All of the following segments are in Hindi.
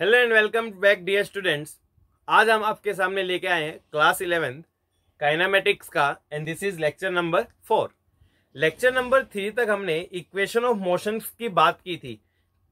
Hello and welcome back dear students. आज हम आपके सामने लेके आए हैं क्लास 11 काइनेमेटिक्स का and this is lecture number 4। Lecture number 3 तक हमने इक्वेशन ऑफ मोशंस की बात की थी।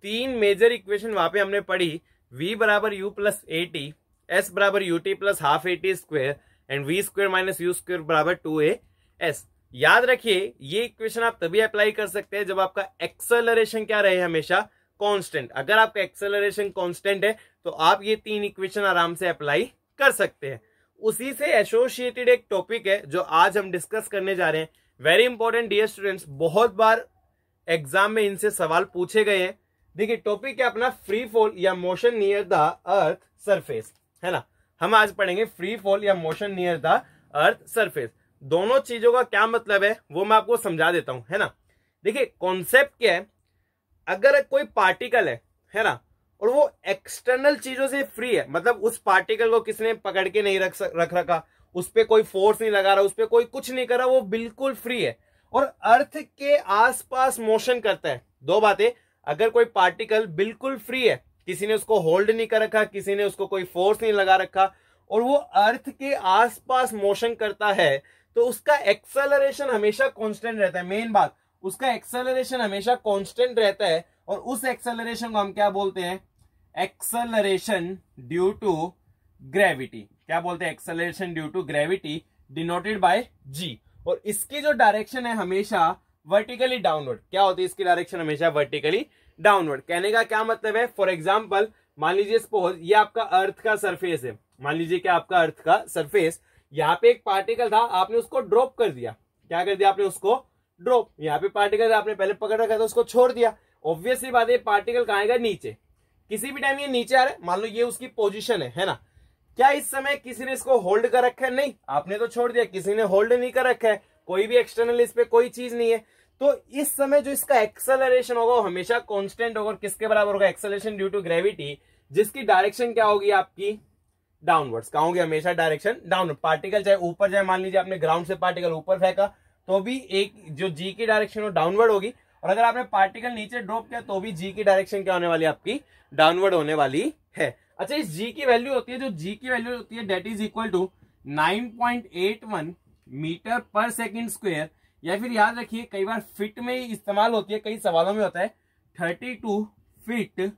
तीन मेजर इक्वेशन वहां पे हमने पढ़ी। v बराबर u plus A T, s बराबर U T plus half A T square and v square minus you square बराबर 2as। याद रखिए ये इक्वेशन आप तभी अप्लाई कर सकते हैं जब आपका एक्सेलरेशन क्या रहे, हमेशा कांस्टेंट। अगर आपका एक्सेलरेशन कांस्टेंट है तो आप ये तीन इक्वेशन आराम से अप्लाई कर सकते हैं। उसी से एसोसिएटेड एक टॉपिक है जो आज हम डिस्कस करने जा रहे हैं। वेरी इंपॉर्टेंट डियर स्टूडेंट्स, बहुत बार एग्जाम में इनसे सवाल पूछे गए हैं। देखिए टॉपिक है अपना फ्री फॉल या motion near the earth surface, है ना। हम आज पढ़ेंगे फ्री फॉल या motion near the earth surface. दोनों चीजों का क्या मतलब है वो मैं आपको समझा देता हूं, है ना। देखिए कॉन्सेप्ट क्या है, अगर कोई पार्टिकल है ना, और वो एक्सटर्नल चीजों से फ्री है, मतलब उस पार्टिकल को किसने पकड़ के नहीं रख रखा, उस पर कोई फोर्स नहीं लगा रहा, उस पर कोई कुछ नहीं कर रहा, वो बिल्कुल फ्री है और अर्थ के आसपास मोशन करता है। दो बातें, अगर कोई पार्टिकल बिल्कुल फ्री है, किसी ने उसको होल्ड नहीं कर रखा, किसी ने उसको कोई फोर्स नहीं लगा रखा, और वो अर्थ के आसपास मोशन करता है, तो उसका एक्सेलरेशन हमेशा कांस्टेंट रहता है। मेन बात, उसका एक्सेलरेशन हमेशा कांस्टेंट रहता है और उस एक्सेलरेशन को हम क्या बोलते हैं? Acceleration due to gravity. क्या बोलते हैं? Acceleration due to gravity, denoted by G. और इसकी जो डायरेक्शन है हमेशा वर्टिकली डाउनवर्ड। क्या होती है इसकी डायरेक्शन? हमेशा वर्टिकली डाउनवर्ड। कहने का क्या मतलब है? फॉर एग्जाम्पल मान लीजिए सपोज ये आपका अर्थ का सरफेस है, मान लीजिए कि आपका अर्थ का सरफेस, यहाँ पे एक पार्टिकल था, आपने उसको ड्रॉप कर दिया। क्या कर दिया आपने? उसको ड्रॉप। यहाँ पे पार्टिकल आपने पहले पकड़ रखा था, उसको छोड़ दिया। ऑब्वियसली बात है पार्टिकल कहाँ आएगा? नीचे। किसी भी टाइम ये नीचे आ रहा है, मान लो ये उसकी पोजीशन है ना। क्या इस समय किसी ने इसको होल्ड कर रखा है? नहीं, आपने तो छोड़ दिया, किसी ने होल्ड नहीं कर रखा है, कोई भी एक्सटर्नल इस पे कोई चीज नहीं है। तो इस समय जो इसका एक्सेलरेशन होगा वो हमेशा कांस्टेंट होगा। किसके बराबर होगा? एक्सेलरेशन ड्यू टू ग्रेविटी, जिसकी डायरेक्शन क्या होगी आपकी? डाउनवर्ड्स। कहाँ होगी? हमेशा डायरेक्शन डाउनवर्ड। पार्टिकल चाहे ऊपर जाए, मान लीजिए आपने ग्राउंड से पार्टिकल ऊपर फेंका तो भी एक जो जी की डायरेक्शन वो डाउनवर्ड होगी, और अगर आपने पार्टिकल नीचे ड्रॉप किया तो भी जी की डायरेक्शन क्या होने वाली है आपकी? डाउनवर्ड होने वाली है। अच्छा, इस जी की वैल्यू होती है, जो जी की वैल्यू होती है that is equal to 9.81 metre per second square, या फिर याद रखिए कई बार फिट में ही इस्तेमाल होती है, कई सवालों में होता है 32 फीट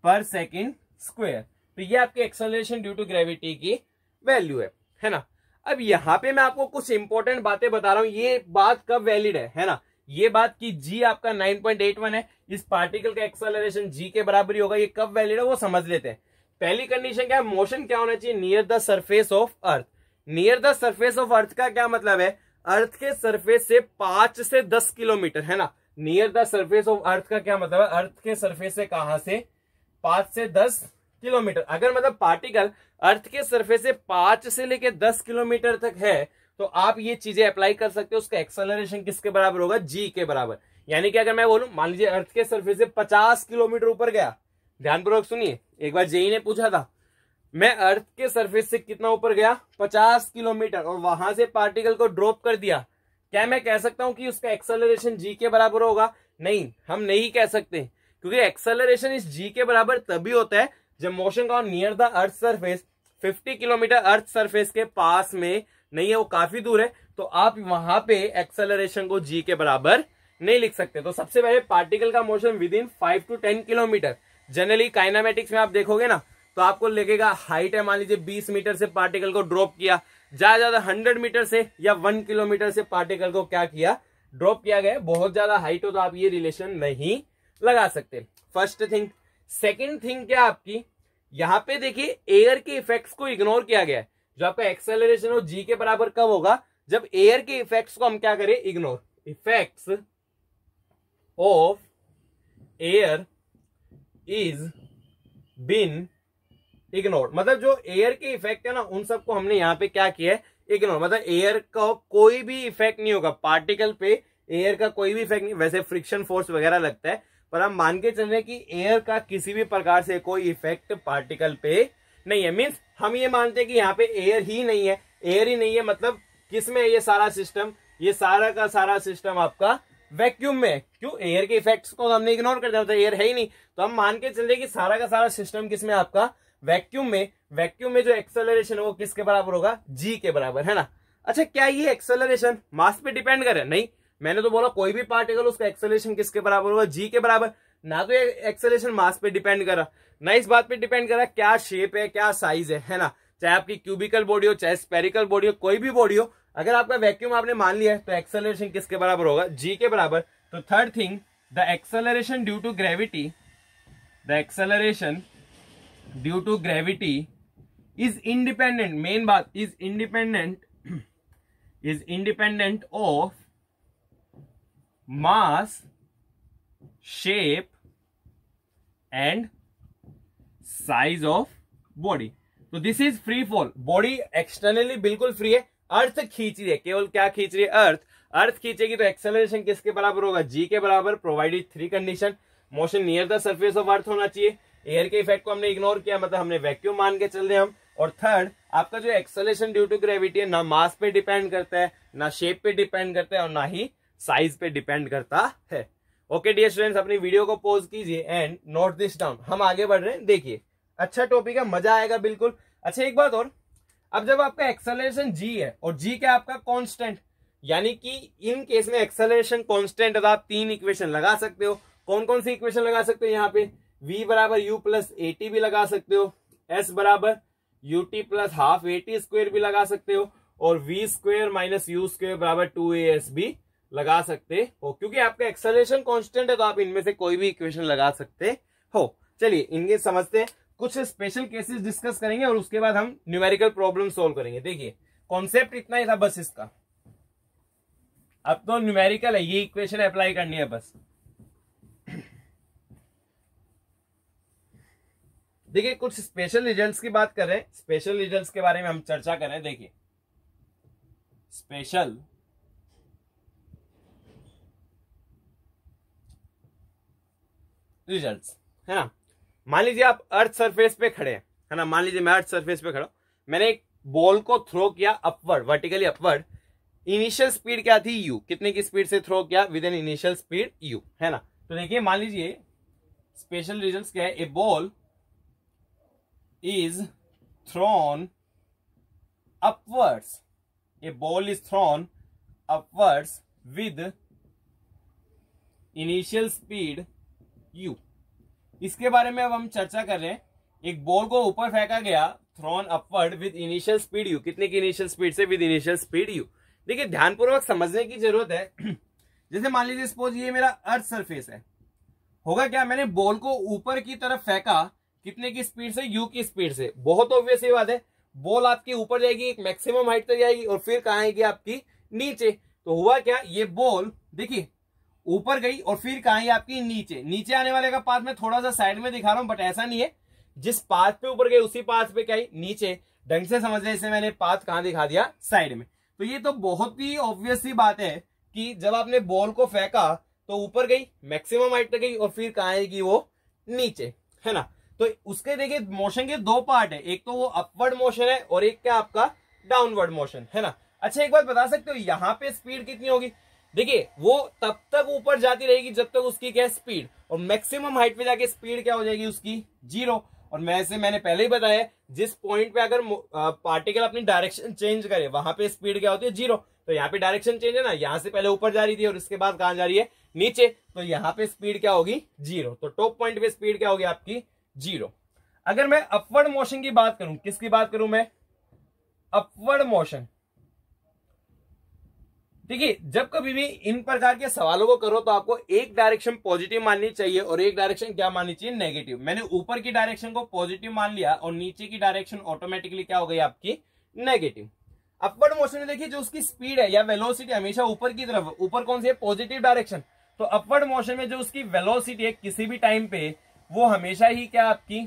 पर सेकेंड स्क्वायर। तो ये आपके एक्सेलरेशन ड्यू टू ग्रेविटी की वैल्यू है ना। अब यहाँ पे मैं आपको कुछ इंपॉर्टेंट बातें बता रहा हूं, ये बात कब वैलिड है ना। ये बात की जी आपका 9.81 है, इस पार्टिकल का एक्सेलरेशन जी के बराबर ही होगा, ये कब वैलिड है वो समझ लेते हैं। पहली कंडीशन क्या है? मोशन क्या होना चाहिए? Near the surface of earth. Near the surface of earth का क्या मतलब है? अर्थ के सरफेस से 5 से 10 किलोमीटर, है ना। Near the surface of earth का क्या मतलब है? अर्थ के सरफेस से कहां से? 5 से 10 किलोमीटर। अगर मतलब पार्टिकल अर्थ के सरफेस से 5 से लेके 10 किलोमीटर तक है तो आप ये चीजें अप्लाई कर सकते हो। उसका एक्सेलरेशन किसके बराबर होगा? जी के बराबर। यानी कि अगर मैं बोलूं मान लीजिए अर्थ के सरफेस से 50 किलोमीटर ऊपर गया, ध्यानपूर्वक सुनिए, एक बार जेई ने पूछा था, मैं अर्थ के सरफेस से कितना ऊपर गया? 50 किलोमीटर, और वहां से पार्टिकल को ड्रॉप कर दिया, क्या मैं कह सकता हूं कि उसका एक्सेलरेशन जी के बराबर होगा? नहीं, हम नहीं कह सकते, क्योंकि एक्सेलरेशन इस जी के बराबर तभी होता है जब मोशन का near the earth surface 50 kilometre earth surface के पास में नहीं है, वो काफी दूर है, तो आप वहां पे एक्सेलरेशन को जी के बराबर नहीं लिख सकते। तो सबसे पहले पार्टिकल का motion with in 5 to 10 kilometre. Generally kinematics में आप देखोगे ना तो आपको लगेगा हाइट है, मान लीजिए 20 मीटर से पार्टिकल को ड्रॉप किया, ज्यादा 100 मीटर से या 1 किलोमीटर से पार्टिकल को क्या किया? ड्रॉप किया गया। बहुत ज्यादा हाइट हो तो आप ये रिलेशन नहीं लगा सकते। First thing. सेकेंड थिंग क्या आपकी, यहां पे देखिए एयर के इफेक्ट्स को इग्नोर किया गया है। जो आपका एक्सेलरेशन हो जी के बराबर कब होगा? जब एयर के इफेक्ट्स को हम क्या करें? Ignore. Effects of air is been ignore, मतलब जो एयर के इफेक्ट है ना उन सबको हमने यहां पे क्या किया है? इग्नोर। मतलब एयर का कोई भी इफेक्ट नहीं होगा पार्टिकल पे, एयर का कोई भी इफेक्ट नहीं। वैसे फ्रिक्शन फोर्स वगैरह लगता है, पर हम मान के चल रहे हैं कि एयर का किसी भी प्रकार से कोई इफेक्ट पार्टिकल पे नहीं है। मींस हम ये मानते हैं कि यहाँ पे एयर ही नहीं है। एयर ही नहीं है मतलब किसमें ये सारा सिस्टम? ये सारा का सारा सिस्टम आपका वैक्यूम में। क्यों? एयर के इफेक्ट्स को हमने इग्नोर कर दिया, तो एयर है ही नहीं, तो हम मान के चल रहे कि सारा का सारा सिस्टम किसमें आपका वैक्यूम में। वैक्यूम में जो एक्सेलरेशन है वो किसके बराबर होगा? जी के बराबर, है ना। अच्छा, क्या ये एक्सेलरेशन मास पे डिपेंड करे? नहीं, मैंने तो बोला कोई भी पार्टिकल उसका एक्सेलरेशन किसके बराबर होगा? जी के बराबर। ना तो ये एक्सेलरेशन मास पे डिपेंड करा, ना इस बात पे डिपेंड करा क्या शेप है, क्या साइज है ना। चाहे आपकी क्यूबिकल बॉडी हो, चाहे स्पेरिकल बॉडी हो, कोई भी बॉडी हो, अगर आपका वैक्यूम आपने मान लिया है तो एक्सेलरेशन किसके बराबर होगा? जी के बराबर। तो third thing, the acceleration due to gravity, the acceleration due to gravity is independent, main बात, is independent of mass, shape and size of body. तो this is free fall, body externally बिल्कुल फ्री है, अर्थ खींच रही है, केवल क्या खींच रही है? अर्थ खींचेगी, तो एक्सेलरेशन किसके बराबर होगा? जी के बराबर, provided three condition. Motion near the surface of earth होना चाहिए, एयर के इफेक्ट को हमने इग्नोर किया, मतलब हमने वैक्यूम मान के चल रहे हम। और थर्ड, आपका जो एक्सेलरेशन ड्यू टू ग्रेविटी है, ना मास पे डिपेंड करता है, ना शेप पे डिपेंड करता है, और ना ही साइज पे डिपेंड करता है। ओके डियर स्टूडेंट्स, अपनी वीडियो को पॉज कीजिए एंड नोट दिस डाउन। हम आगे बढ़ रहे हैं, देखिए अच्छा टॉपिक है, मजा आएगा बिल्कुल। अच्छा, एक बात और, अब जब आपका एक्सेलरेशन जी है और जी क्या आपका कांस्टेंट, यानी कि इन केस में एक्सेलरेशन कांस्टेंट है, तो आप तीन इक्वेशन लगा सकते हो। कौन कौन सी इक्वेशन लगा सकते हो? यहाँ पे v बराबर यू प्लस ए टी भी लगा सकते हो, s बराबर U T plus half A T square भी लगा सकते हो, और v square minus you square बराबर 2as भी लगा सकते हो। क्योंकि आपका एक्सेलरेशन कांस्टेंट है, तो आप इनमें से कोई भी इक्वेशन लगा सकते हो। चलिए इनके समझते हैं, कुछ स्पेशल केसेस डिस्कस करेंगे और उसके बाद हम न्यूमेरिकल प्रॉब्लम सॉल्व करेंगे। देखिए कॉन्सेप्ट इतना ही था बस इसका, अब तो न्यूमेरिकल है, ये इक्वेशन अप्लाई करनी है बस। देखिए कुछ स्पेशल रिजल्ट्स की बात कर रहे हैं, स्पेशल रिजल्ट्स के बारे में हम चर्चा कर रहे हैं। देखिए स्पेशल रिजल्ट्स, है ना। मान लीजिए आप अर्थ सरफेस पे खड़े हैं, है ना, मान लीजिए मैं अर्थ सरफेस पे खड़ा हूं, मैंने एक बॉल को थ्रो किया upward, vertically upward. Initial speed क्या थी? यू। कितने की स्पीड से थ्रो किया? With an initial speed you, है ना। तो देखिए मान लीजिए स्पेशल रिजल्ट्स क्या है? A ball is thrown upwards, a ball is thrown upwards with initial speed U. इसके बारे में अब हम चर्चा कर रहे हैं। एक बॉल को ऊपर फेंका गया, throne upward with initial speed you. कितने की इनिशियल स्पीड से? With initial speed you. देखिए ध्यानपूर्वक समझने की जरूरत है। जैसे मान लीजिए सपोज ये मेरा अर्थ सरफेस है, होगा क्या? मैंने बॉल को ऊपर की तरफ फेंका, कितने की स्पीड से? यू की स्पीड से। बहुत ऑब्वियस ये बात है, बॉल आपकी ऊपर जाएगी, एक मैक्सिमम हाइट तक जाएगी, और फिर कहां आएगी? आपकी नीचे। तो हुआ क्या? ये बॉल देखिए ऊपर गई और फिर कहां? आपकी नीचे। नीचे आने वाले का पाथ मैं थोड़ा सा साइड में दिखा रहा हूं, बट ऐसा नहीं है, जिस पाथ पे ऊपर गई उसी पाथ पे क्या है? नीचे। ढंग से समझ रहे, इसे मैंने पाथ कहां दिखा दिया? साइड में। तो ये तो बहुत ही ऑब्वियस सी बात है कि जब आपने बॉल को फेंका तो ऊपर गई, मैक्सिमम हाइट तक गई, और फिर कहां आएगी? वो नीचे, है ना। तो उसके देखिए मोशन के दो पार्ट है, एक तो वो अपवर्ड मोशन है और एक क्या आपका डाउनवर्ड मोशन, है ना। अच्छा एक बात बता सकते हो यहाँ पे स्पीड कितनी होगी? देखिए वो तब तक ऊपर जाती रहेगी जब तक उसकी क्या स्पीड, और मैक्सिमम हाइट पे जाके स्पीड क्या हो जाएगी? उसकी जीरो। और मैंने पहले ही बताया, जिस पॉइंट पे अगर पार्टिकल अपनी डायरेक्शन चेंज करे वहां पे स्पीड क्या होती है? जीरो। तो यहाँ पे डायरेक्शन चेंज है ना, यहाँ से पहले ऊपर जा रही थी और इसके बाद कहां जा रही है? नीचे। तो यहाँ पे स्पीड क्या होगी? जीरो। तो टॉप पॉइंट पे स्पीड क्या होगी आपकी? जीरो। अगर मैं अपवर्ड मोशन की बात करूं, किसकी बात करूं मैं? Upward motion. देखिए जब कभी भी इन प्रकार के सवालों को करो तो आपको एक डायरेक्शन पॉजिटिव माननी चाहिए और एक डायरेक्शन क्या माननी चाहिए? नेगेटिव। मैंने ऊपर की डायरेक्शन को पॉजिटिव मान लिया और नीचे की डायरेक्शन ऑटोमेटिकली क्या हो गई? आपकी नेगेटिव। अपवर्ड मोशन में देखिए जो उसकी स्पीड है या वेलोसिटी हमेशा ऊपर की तरफ, ऊपर कौन सी है? Positive direction. तो अपवर्ड मोशन में जो उसकी वेलोसिटी है किसी भी टाइम पे, वो हमेशा ही क्या आपकी?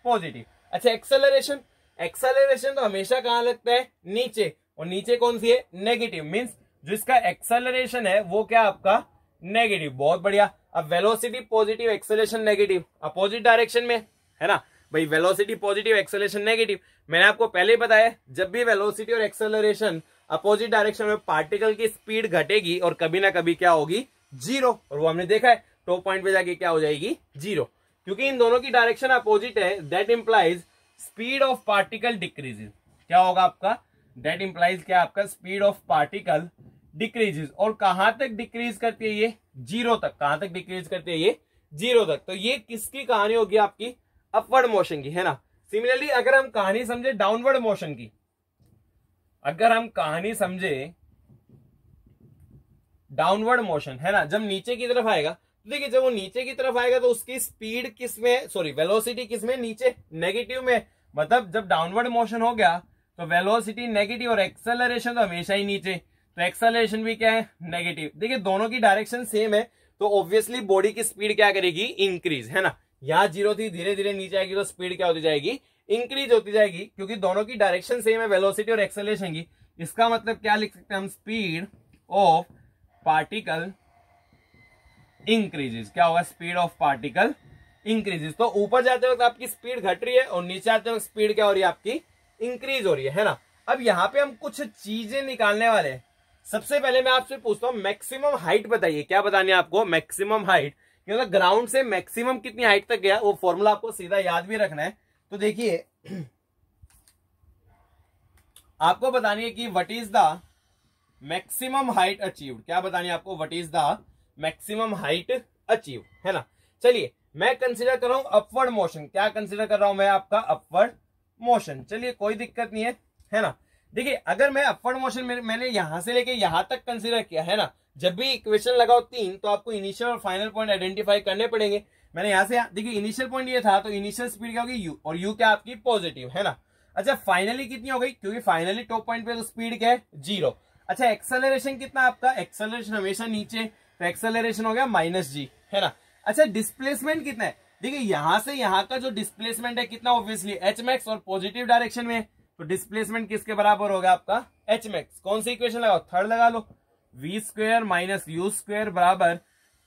पॉजिटिव। अच्छा एक्सेलरेशन, एक्सेलरेशन तो हमेशा कहां लगता है? नीचे। और नीचे कौन सी है? नेगेटिव। मीन्स जो इसका एक्सेलरेशन है वो क्या आपका? नेगेटिव। बहुत बढ़िया। अब velocity positive, acceleration negative, opposite direction में, है ना भाई। Velocity positive, acceleration negative. मैंने आपको पहले ही बताया, जब भी वेलोसिटी और एक्सेलरेशन अपोजिट डायरेक्शन में, पार्टिकल की स्पीड घटेगी और कभी ना कभी क्या होगी? जीरो, और वो हमने देखा है टॉप पॉइंट पे जाके क्या हो जाएगी, जीरो, क्योंकि इन दोनों की डायरेक्शन अपोजिट है। That implies speed of particle decreases. क्या होगा आपका, दैट इंप्लाइज क्या, आपका स्पीड ऑफ पार्टिकल डिक्रीजेस। और कहां तक डिक्रीज करती है ये, जीरो तक। कहां तक डिक्रीज करती है ये, जीरो तक। तो ये किसकी कहानी होगी, आपकी अपवर्ड मोशन की, है ना। सिमिलरली अगर हम कहानी समझे डाउनवर्ड मोशन की, अगर हम कहानी समझे डाउनवर्ड मोशन, है ना, जब नीचे की तरफ आएगा, तो देखिए जब वो नीचे की तरफ आएगा तो उसकी स्पीड किसमें, सॉरी वेलोसिटी किसमें, नीचे, नेगेटिव में। मतलब जब डाउनवर्ड मोशन हो गया तो वेलोसिटी नेगेटिव और एक्सेलरेशन तो हमेशा ही नीचे, तो एक्सेलरेशन भी क्या है, नेगेटिव। देखिए दोनों की डायरेक्शन सेम है, तो ऑब्वियसली बॉडी की स्पीड क्या करेगी, इंक्रीज, है ना। यहां जीरो थी, धीरे धीरे नीचे आएगी तो स्पीड क्या होती जाएगी, इंक्रीज होती जाएगी, क्योंकि दोनों की डायरेक्शन सेम है वेलोसिटी और एक्सेलरेशन की। इसका मतलब क्या लिख सकते हैं हम, स्पीड ऑफ पार्टिकल इंक्रीजेस। क्या होगा, स्पीड ऑफ पार्टिकल इंक्रीजेस। तो ऊपर जाते वक्त आपकी स्पीड घट रही है और नीचे आते वक्त स्पीड क्या हो रही है, आपकी इंक्रीज हो रही है ना। अब यहाँ पे हम कुछ चीजें निकालने वाले हैं। सबसे पहले मैं आपसे पूछता हूं मैक्सिमम हाइट बताइए, क्या बतानी है आपको, मैक्सिमम हाइट। क्योंकि ग्राउंड से मैक्सिमम कितनी हाइट तक गया, वो फॉर्मूला आपको सीधा याद भी रखना है। तो देखिए आपको बतानी है कि what is the maximum height achieved. क्या बतानी है आपको, what is the maximum height achieve, है ना। चलिए मैं कंसीडर कर रहा हूं अपवर्ड मोशन। क्या कंसीडर कर रहा हूं मैं, आपका अपवर्ड मोशन। चलिए कोई दिक्कत नहीं है ना। देखिए अगर मैं अपवर्ड मोशन मैंने यहां से लेके यहां तक कंसीडर किया, है ना। जब भी इक्वेशन लगाओ तीन, तो आपको इनिशियल और फाइनल पॉइंट आइडेंटिफाई करने पड़ेंगे। मैंने यहां से देखिए इनिशियल पॉइंट ये था, तो इनिशियल स्पीड क्या होगी, यू, और यू क्या आपकी पॉजिटिव, है ना। अच्छा फाइनली कितनी हो गई, क्योंकि फाइनली टॉप पॉइंट पे तो स्पीड क्या है, जीरो। अच्छा एक्सेलरेशन कितना आपका, एक्सेलरेशन हमेशा नीचे, तो एक्सेलरेशन हो गया -g, है ना। अच्छा डिस्प्लेसमेंट कितना है, देखिए यहां से यहां का जो डिस्प्लेसमेंट है कितना, ऑब्वियसली hmax, और पॉजिटिव डायरेक्शन में, तो डिस्प्लेसमेंट किसके बराबर होगा आपका, hmax। कौन सी इक्वेशन लगाओ, थर्ड लगा लो, v square minus you square बराबर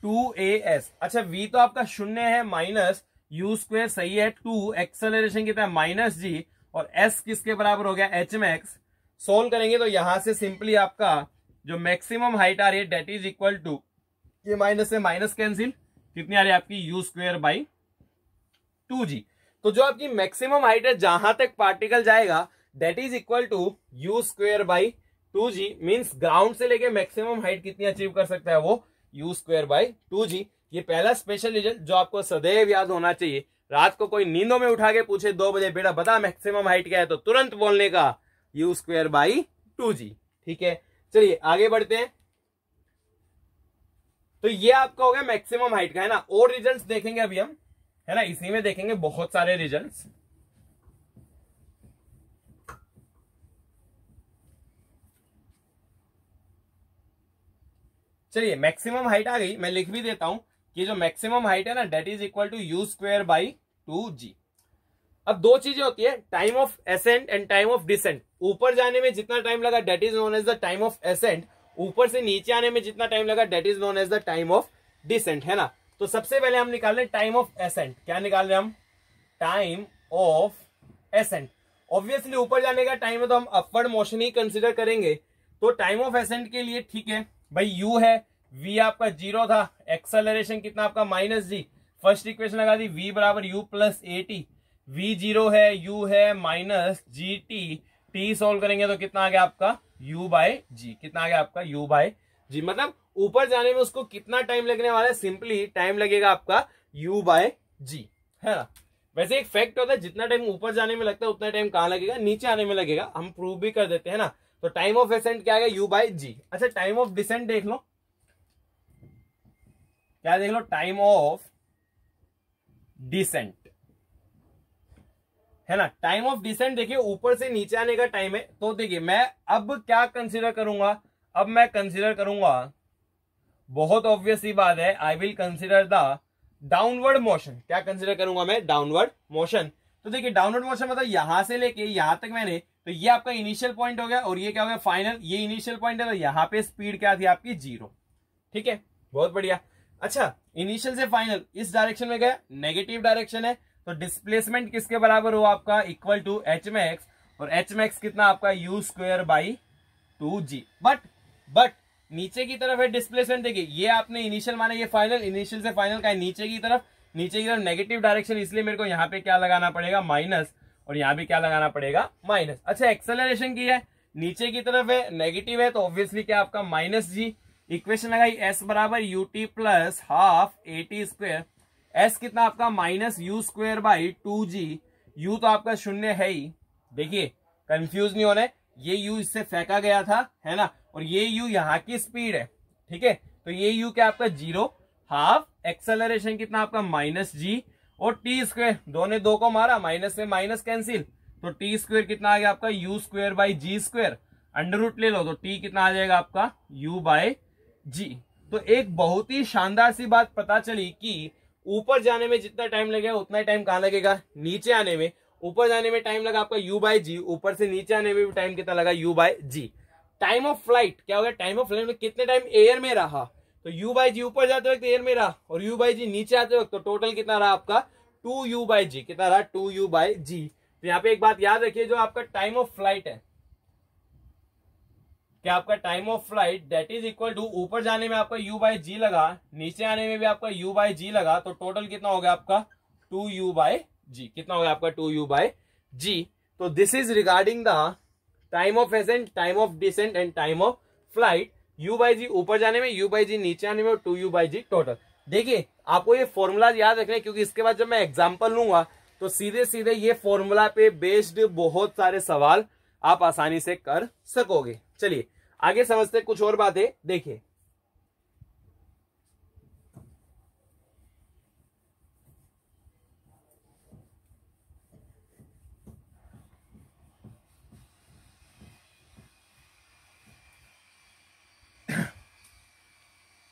2as। अच्छा v तो आपका शून्य है, माइनस यू स्क्वायर सही है 2, एक्सेलरेशन कितना है -g, और s किसके बराबर हो गया, hmax। सोल्व करेंगे तो यहां से सिंपली आपका जो मैक्सिमम हाइट आ रही है डेट इज इक्वल टू, ये माइनस से माइनस कैंसिल, कितनी आ रही है आपकी, यू स्क्वायर बाई 2g। तो जो आपकी मैक्सिमम हाइट है जहां तक पार्टिकल जाएगा that is equal to u square by 2g। Means ground से लेके मैक्सिमम हाइट कितनी अचीव कर सकता है वो, यू स्क्वायर बाई 2g। ये पहला स्पेशल रिजल्ट जो आपको सदैव याद होना चाहिए। रात को कोई नींदों में उठा के पूछे 2 बजे, बेटा बता मैक्सिमम हाइट क्या है, तो तुरंत बोलने का यू स्क्वायर बाई 2g। ठीक है चलिए आगे बढ़ते हैं। तो ये आपका हो गया मैक्सिमम हाइट का, है ना। और रिजल्ट्स देखेंगे अभी हम, है ना, इसी में देखेंगे बहुत सारे रिजल्ट्स। चलिए मैक्सिमम हाइट आ गई, मैं लिख भी देता हूं कि जो मैक्सिमम हाइट है ना that is equal to u square by 2g। अब दो चीजें होती है, time of ascent and time of descent. ऊपर जाने में जितना टाइम लगा that is known as the time of ascent, ऊपर से नीचे आने में जितना टाइम लगा that is known as the time of descent, है ना। तो सबसे पहले हम निकाल रहे टाइम ऑफ एसेंट। क्या निकाल रहे हम, टाइम ऑफ एसेंट। ऑब्वियसली ऊपर जाने का टाइम है तो हम अपवर्ड मोशन ही कंसिडर करेंगे। तो टाइम ऑफ एसेंट के लिए ठीक है भाई, u है, v आपका 0 था, एक्सेलरेशन कितना आपका -g। फर्स्ट इक्वेशन लगा दी, v बराबर u प्लस at, v 0 है, u है -gt, t सोल्व करेंगे तो कितना आ गया आपका u बाय g। कितना आ गया आपका u बाय g। मतलब ऊपर जाने में उसको कितना टाइम लगने वाला है, सिंपली टाइम लगेगा आपका u बाय g, है ना। वैसे एक फैक्ट होता है, जितना टाइम ऊपर जाने में लगता है उतना टाइम कहां लगेगा, नीचे आने में लगेगा। हम प्रूव भी कर देते हैं ना। तो टाइम ऑफ एसेंट क्या है, u बाय g। अच्छा टाइम ऑफ डिसेंट देख लो, क्या देख लो, टाइम ऑफ डिसेंट, है ना। टाइम ऑफ डिसेंट देखिए ऊपर से नीचे आने का टाइम है। तो देखिए मैं अब क्या कंसीडर करूंगा, अब मैं कंसीडर करूंगा, बहुत ऑब्वियस ही बात है, I will consider the downward motion. क्या कंसीडर करूंगा मैं, डाउनवर्ड मोशन। तो देखिए डाउनवर्ड मोशन मतलब यहां से लेके यहां तक मैंने, तो ये आपका इनिशियल पॉइंट हो गया और ये क्या हो गया फाइनल। ये इनिशियल पॉइंट है तो यहां पे स्पीड क्या थी आपकी 0। ठीक है बहुत बढ़िया। अच्छा इनिशियल से फाइनल इस डायरेक्शन में गया, नेगेटिव डायरेक्शन है, तो डिस्प्लेसमेंट किसके बराबर हो आपका, इक्वल टू hmax, और hmax कितना आपका u square by 2g। But नीचे की तरफ है डिस्प्लेसमेंट, देखिए ये आपने इनिशियल माना, ये फाइनल, इनिशियल से फाइनल का है नीचे की तरफ, नीचे की तरफ नेगेटिव डायरेक्शन, इसलिए मेरे को यहाँ पे क्या लगाना पड़ेगा माइनस, और यहाँ भी क्या लगाना पड़ेगा माइनस। अच्छा एक्सेलरेशन की है, नीचे की तरफ है नेगेटिव है, तो ऑब्वियसली क्या आपका माइनस जी। इक्वेशन लगाई एस बराबर U T plus half A T square, S कितना आपका minus you square by 2g, you तो आपका शून्य है ही, देखिए कंफ्यूज नहीं होना है, ये यू इससे फेंका गया था है ना, और ये यू यहाँ की स्पीड है, ठीक है, तो ये यू क्या आपका 0, हाफ एक्सेलरेशन कितना आपका माइनस जी, और टी स्क्वेयर, दो ने दो को मारा, माइनस में माइनस कैंसिल, तो टी स्क्वेयर कितना आ गया आपका u square by g square, under root ले लो तो टी कितना आ जाएगा आपका यू बाय जी। तो एक बहुत ही शानदार सी बात पता चली कि ऊपर जाने में जितना टाइम लगेगा उतना ही टाइम कहां लगेगा, नीचे आने में। ऊपर जाने में टाइम लगा आपका u बाय जी, ऊपर से नीचे आने में भी टाइम कितना लगा u by g. Time of flight क्या हो गया, टाइम ऑफ फ्लाइट में कितने टाइम एयर में रहा, तो u बाय जी ऊपर जाते वक्त एयर में रहा, और u बाय जी नीचे आते वक्त, तो टोटल कितना रहा आपका 2u बाय जी, कितना रहा 2u बाय जी। तो यहाँ पे एक बात याद रखिए, जो आपका टाइम ऑफ फ्लाइट है, क्या आपका time of flight that is equal to, ऊपर जाने में आपका u बाय जी लगा, नीचे आने में भी आपका u बाय जी लगा, तो टोटल कितना हो गया आपका 2u बाय जी, कितना हो गया आपका 2u बाय जी। तो this is regarding the time of ascent, time of descent and time of flight. u by G ऊपर जाने में, u बाय जी नीचे आने में, और 2u बाय जी टोटल। देखिए आपको ये फॉर्मूला याद रखना है, क्योंकि इसके बाद जब मैं एग्जांपल लूंगा तो सीधे सीधे ये फॉर्मूला पे बेस्ड बहुत सारे सवाल आप आसानी से कर सकोगे। चलिए आगे समझते कुछ और बातें, देखिए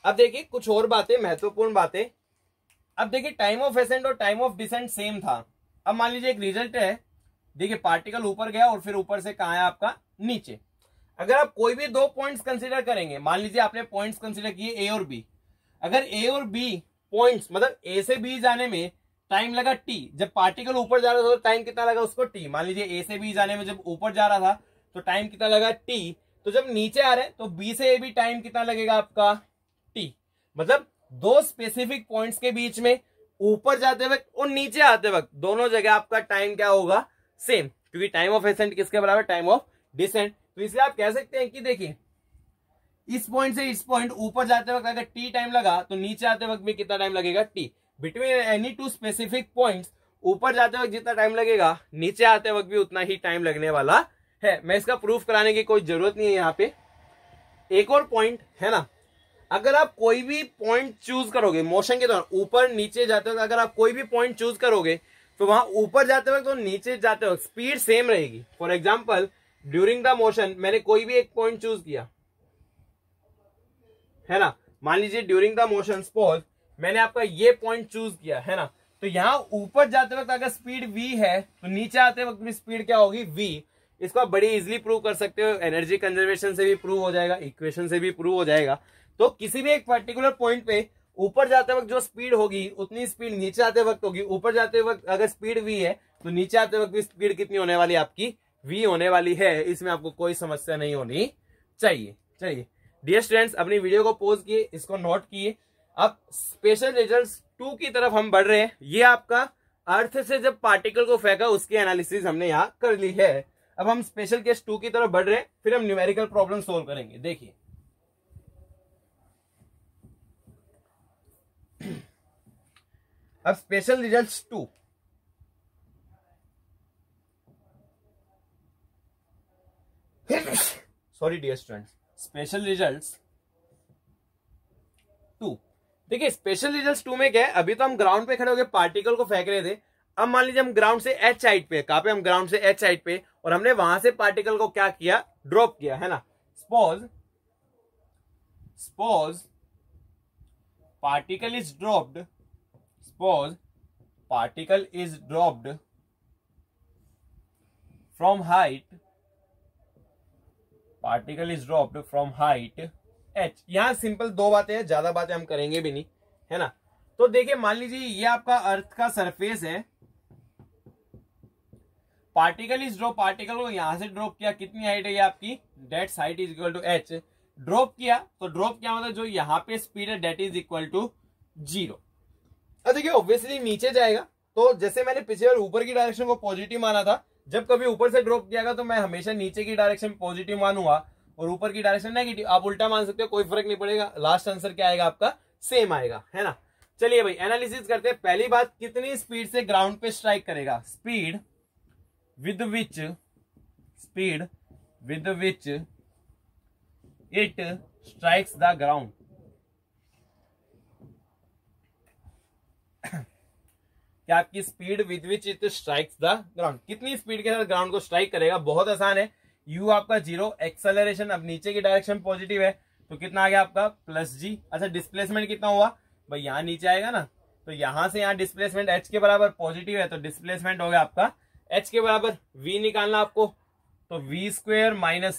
अब देखिए कुछ और बातें, महत्वपूर्ण बातें। अब देखिए टाइम ऑफ एसेंट और टाइम ऑफ डिसेंट सेम था। अब मान लीजिए एक रिजल्ट है, देखिए पार्टिकल ऊपर गया और फिर ऊपर से कहां है आपका नीचे। अगर आप कोई भी दो पॉइंट्स कंसीडर करेंगे, मान लीजिए आपने पॉइंट्स कंसीडर किए ए और बी, अगर ए और बी पॉइंट्स मतलब ए से बी जाने में टाइम लगा टी, जब पार्टिकल ऊपर जा रहा था तो टाइम कितना लगा उसको टी। मान लीजिए ए से बी जाने में जब ऊपर जा रहा था तो टाइम कितना लगा टी, तो जब नीचे आ रहे हैं तो बी से ए भी टाइम कितना लगेगा आपका टी। मतलब दो स्पेसिफिक पॉइंट्स के बीच में ऊपर जाते वक्त और नीचे आते वक्त दोनों जगह आपका टाइम क्या होगा सेम, क्योंकि टाइम ऑफ एसेंट किसके बराबर टाइम ऑफ डिसेंट। तो इसलिए आप कह सकते हैं कि देखिए इस पॉइंट से इस पॉइंट ऊपर जाते वक्त अगर टी टाइम लगा तो नीचे आते वक्त भी कितना टाइम लगेगा T. Between any two specific points ऊपर जाते वक्त जितना टाइम लगेगा नीचे आते वक्त भी उतना ही टाइम लगने वाला है। मैं इसका प्रूफ कराने की कोई जरूरत नहीं है यहाँ पे। एक और पॉइंट है ना, अगर आप कोई भी पॉइंट चूज करोगे मोशन के दौरान ऊपर नीचे जाते वक्त, अगर आप कोई भी पॉइंट चूज करोगे तो वहां ऊपर जाते वक्त और नीचे जाते वक्त स्पीड सेम रहेगी। For example during the motion मैंने कोई भी एक पॉइंट चूज किया है ना, मान लीजिए ड्यूरिंग द मोशन सपोज मैंने आपका ये पॉइंट चूज किया है ना, तो यहां ऊपर जाते वक्त अगर स्पीड v है तो नीचे आते वक्त भी स्पीड क्या होगी v। इसको आप बड़ी इजीली प्रूव कर सकते हो, एनर्जी कंजर्वेशन से भी प्रूव हो जाएगा, इक्वेशन से भी प्रूव हो जाएगा। तो किसी भी एक पर्टिकुलर पॉइंट पे ऊपर जाते वक्त जो स्पीड होगी उतनी स्पीड नीचे आते वक्त होगी। ऊपर जाते वक्त अगर स्पीड v है तो नीचे आते वक्त भी स्पीड कितनी होने वाली है आपकी v होने वाली है। इसमें आपको कोई समस्या नहीं होनी चाहिए। चलिए डियर स्टूडेंट्स अपनी वीडियो को पॉज किए, इसको नोट किए। अब स्पेशल रिजल्ट्स 2 की तरफ हम बढ़ रहे हैं। ये आपका अर्थ से जब पार्टिकल को फेंका उसकी एनालिसिस हमने यहाँ कर ली है। अब हम स्पेशल केस 2 की तरफ बढ़ रहे हैं, फिर हम न्यूमेरिकल प्रॉब्लम सोल्व करेंगे। देखिए अब special results 2, sorry dear students, special results 2। देखिए स्पेशल रिजल्ट्स 2 में क्या है, अभी तो हम ग्राउंड पे खड़े होकर पार्टिकल को फेंक रहे थे। अब मान लीजिए हम ग्राउंड से एच हाइट पे, कहां पे हम ग्राउंड से एच हाइट पे, और हमने वहां से पार्टिकल को क्या किया ड्रॉप किया है ना। Suppose particle is dropped, suppose particle is dropped from height, particle is dropped from height h। यहां सिंपल दो बातें हैं, ज्यादा बातें हम करेंगे भी नहीं है ना। तो देखिए मान लीजिए ये आपका अर्थ का सरफेस है, पार्टिकल इज ड्रॉप, पार्टिकल को यहां से ड्रॉप किया, कितनी हाइट है ये आपकी, that's height is equal to h। Drop किया तो ड्रॉप क्या मतलब जो यहाँ पे स्पीड है डेट इज इक्वल टू 0। अब देखिए ऑब्वियसली नीचे जाएगा, तो जैसे मैंने पिछले बार ऊपर की डायरेक्शन को पॉजिटिव माना था, जब कभी ऊपर से ड्रॉप किया तो मैं हमेशा नीचे की डायरेक्शन पॉजिटिव मानूंगा और ऊपर की डायरेक्शन नेगेटिव। आप उल्टा मान सकते हो, कोई फर्क नहीं पड़ेगा, लास्ट आंसर क्या आएगा आपका सेम आएगा, है ना। चलिए भाई एनालिसिस करते हैं। पहली बात, कितनी स्पीड से ग्राउंड पे स्ट्राइक करेगा, speed with which it strikes the ground. क्या आपकी speed with which it strikes the ground, कितनी स्पीड के साथ ग्राउंड को स्ट्राइक करेगा। बहुत आसान है, u आपका 0, एक्सेलरेशन अब नीचे की डायरेक्शन पॉजिटिव है तो कितना आ गया आपका +g। अच्छा डिस्प्लेसमेंट कितना हुआ भाई, यहां नीचे आएगा ना, तो यहां से यहां डिस्प्लेसमेंट h के बराबर पॉजिटिव है तो डिस्प्लेसमेंट हो गया आपका h के बराबर। v निकालना आपको, तो v² -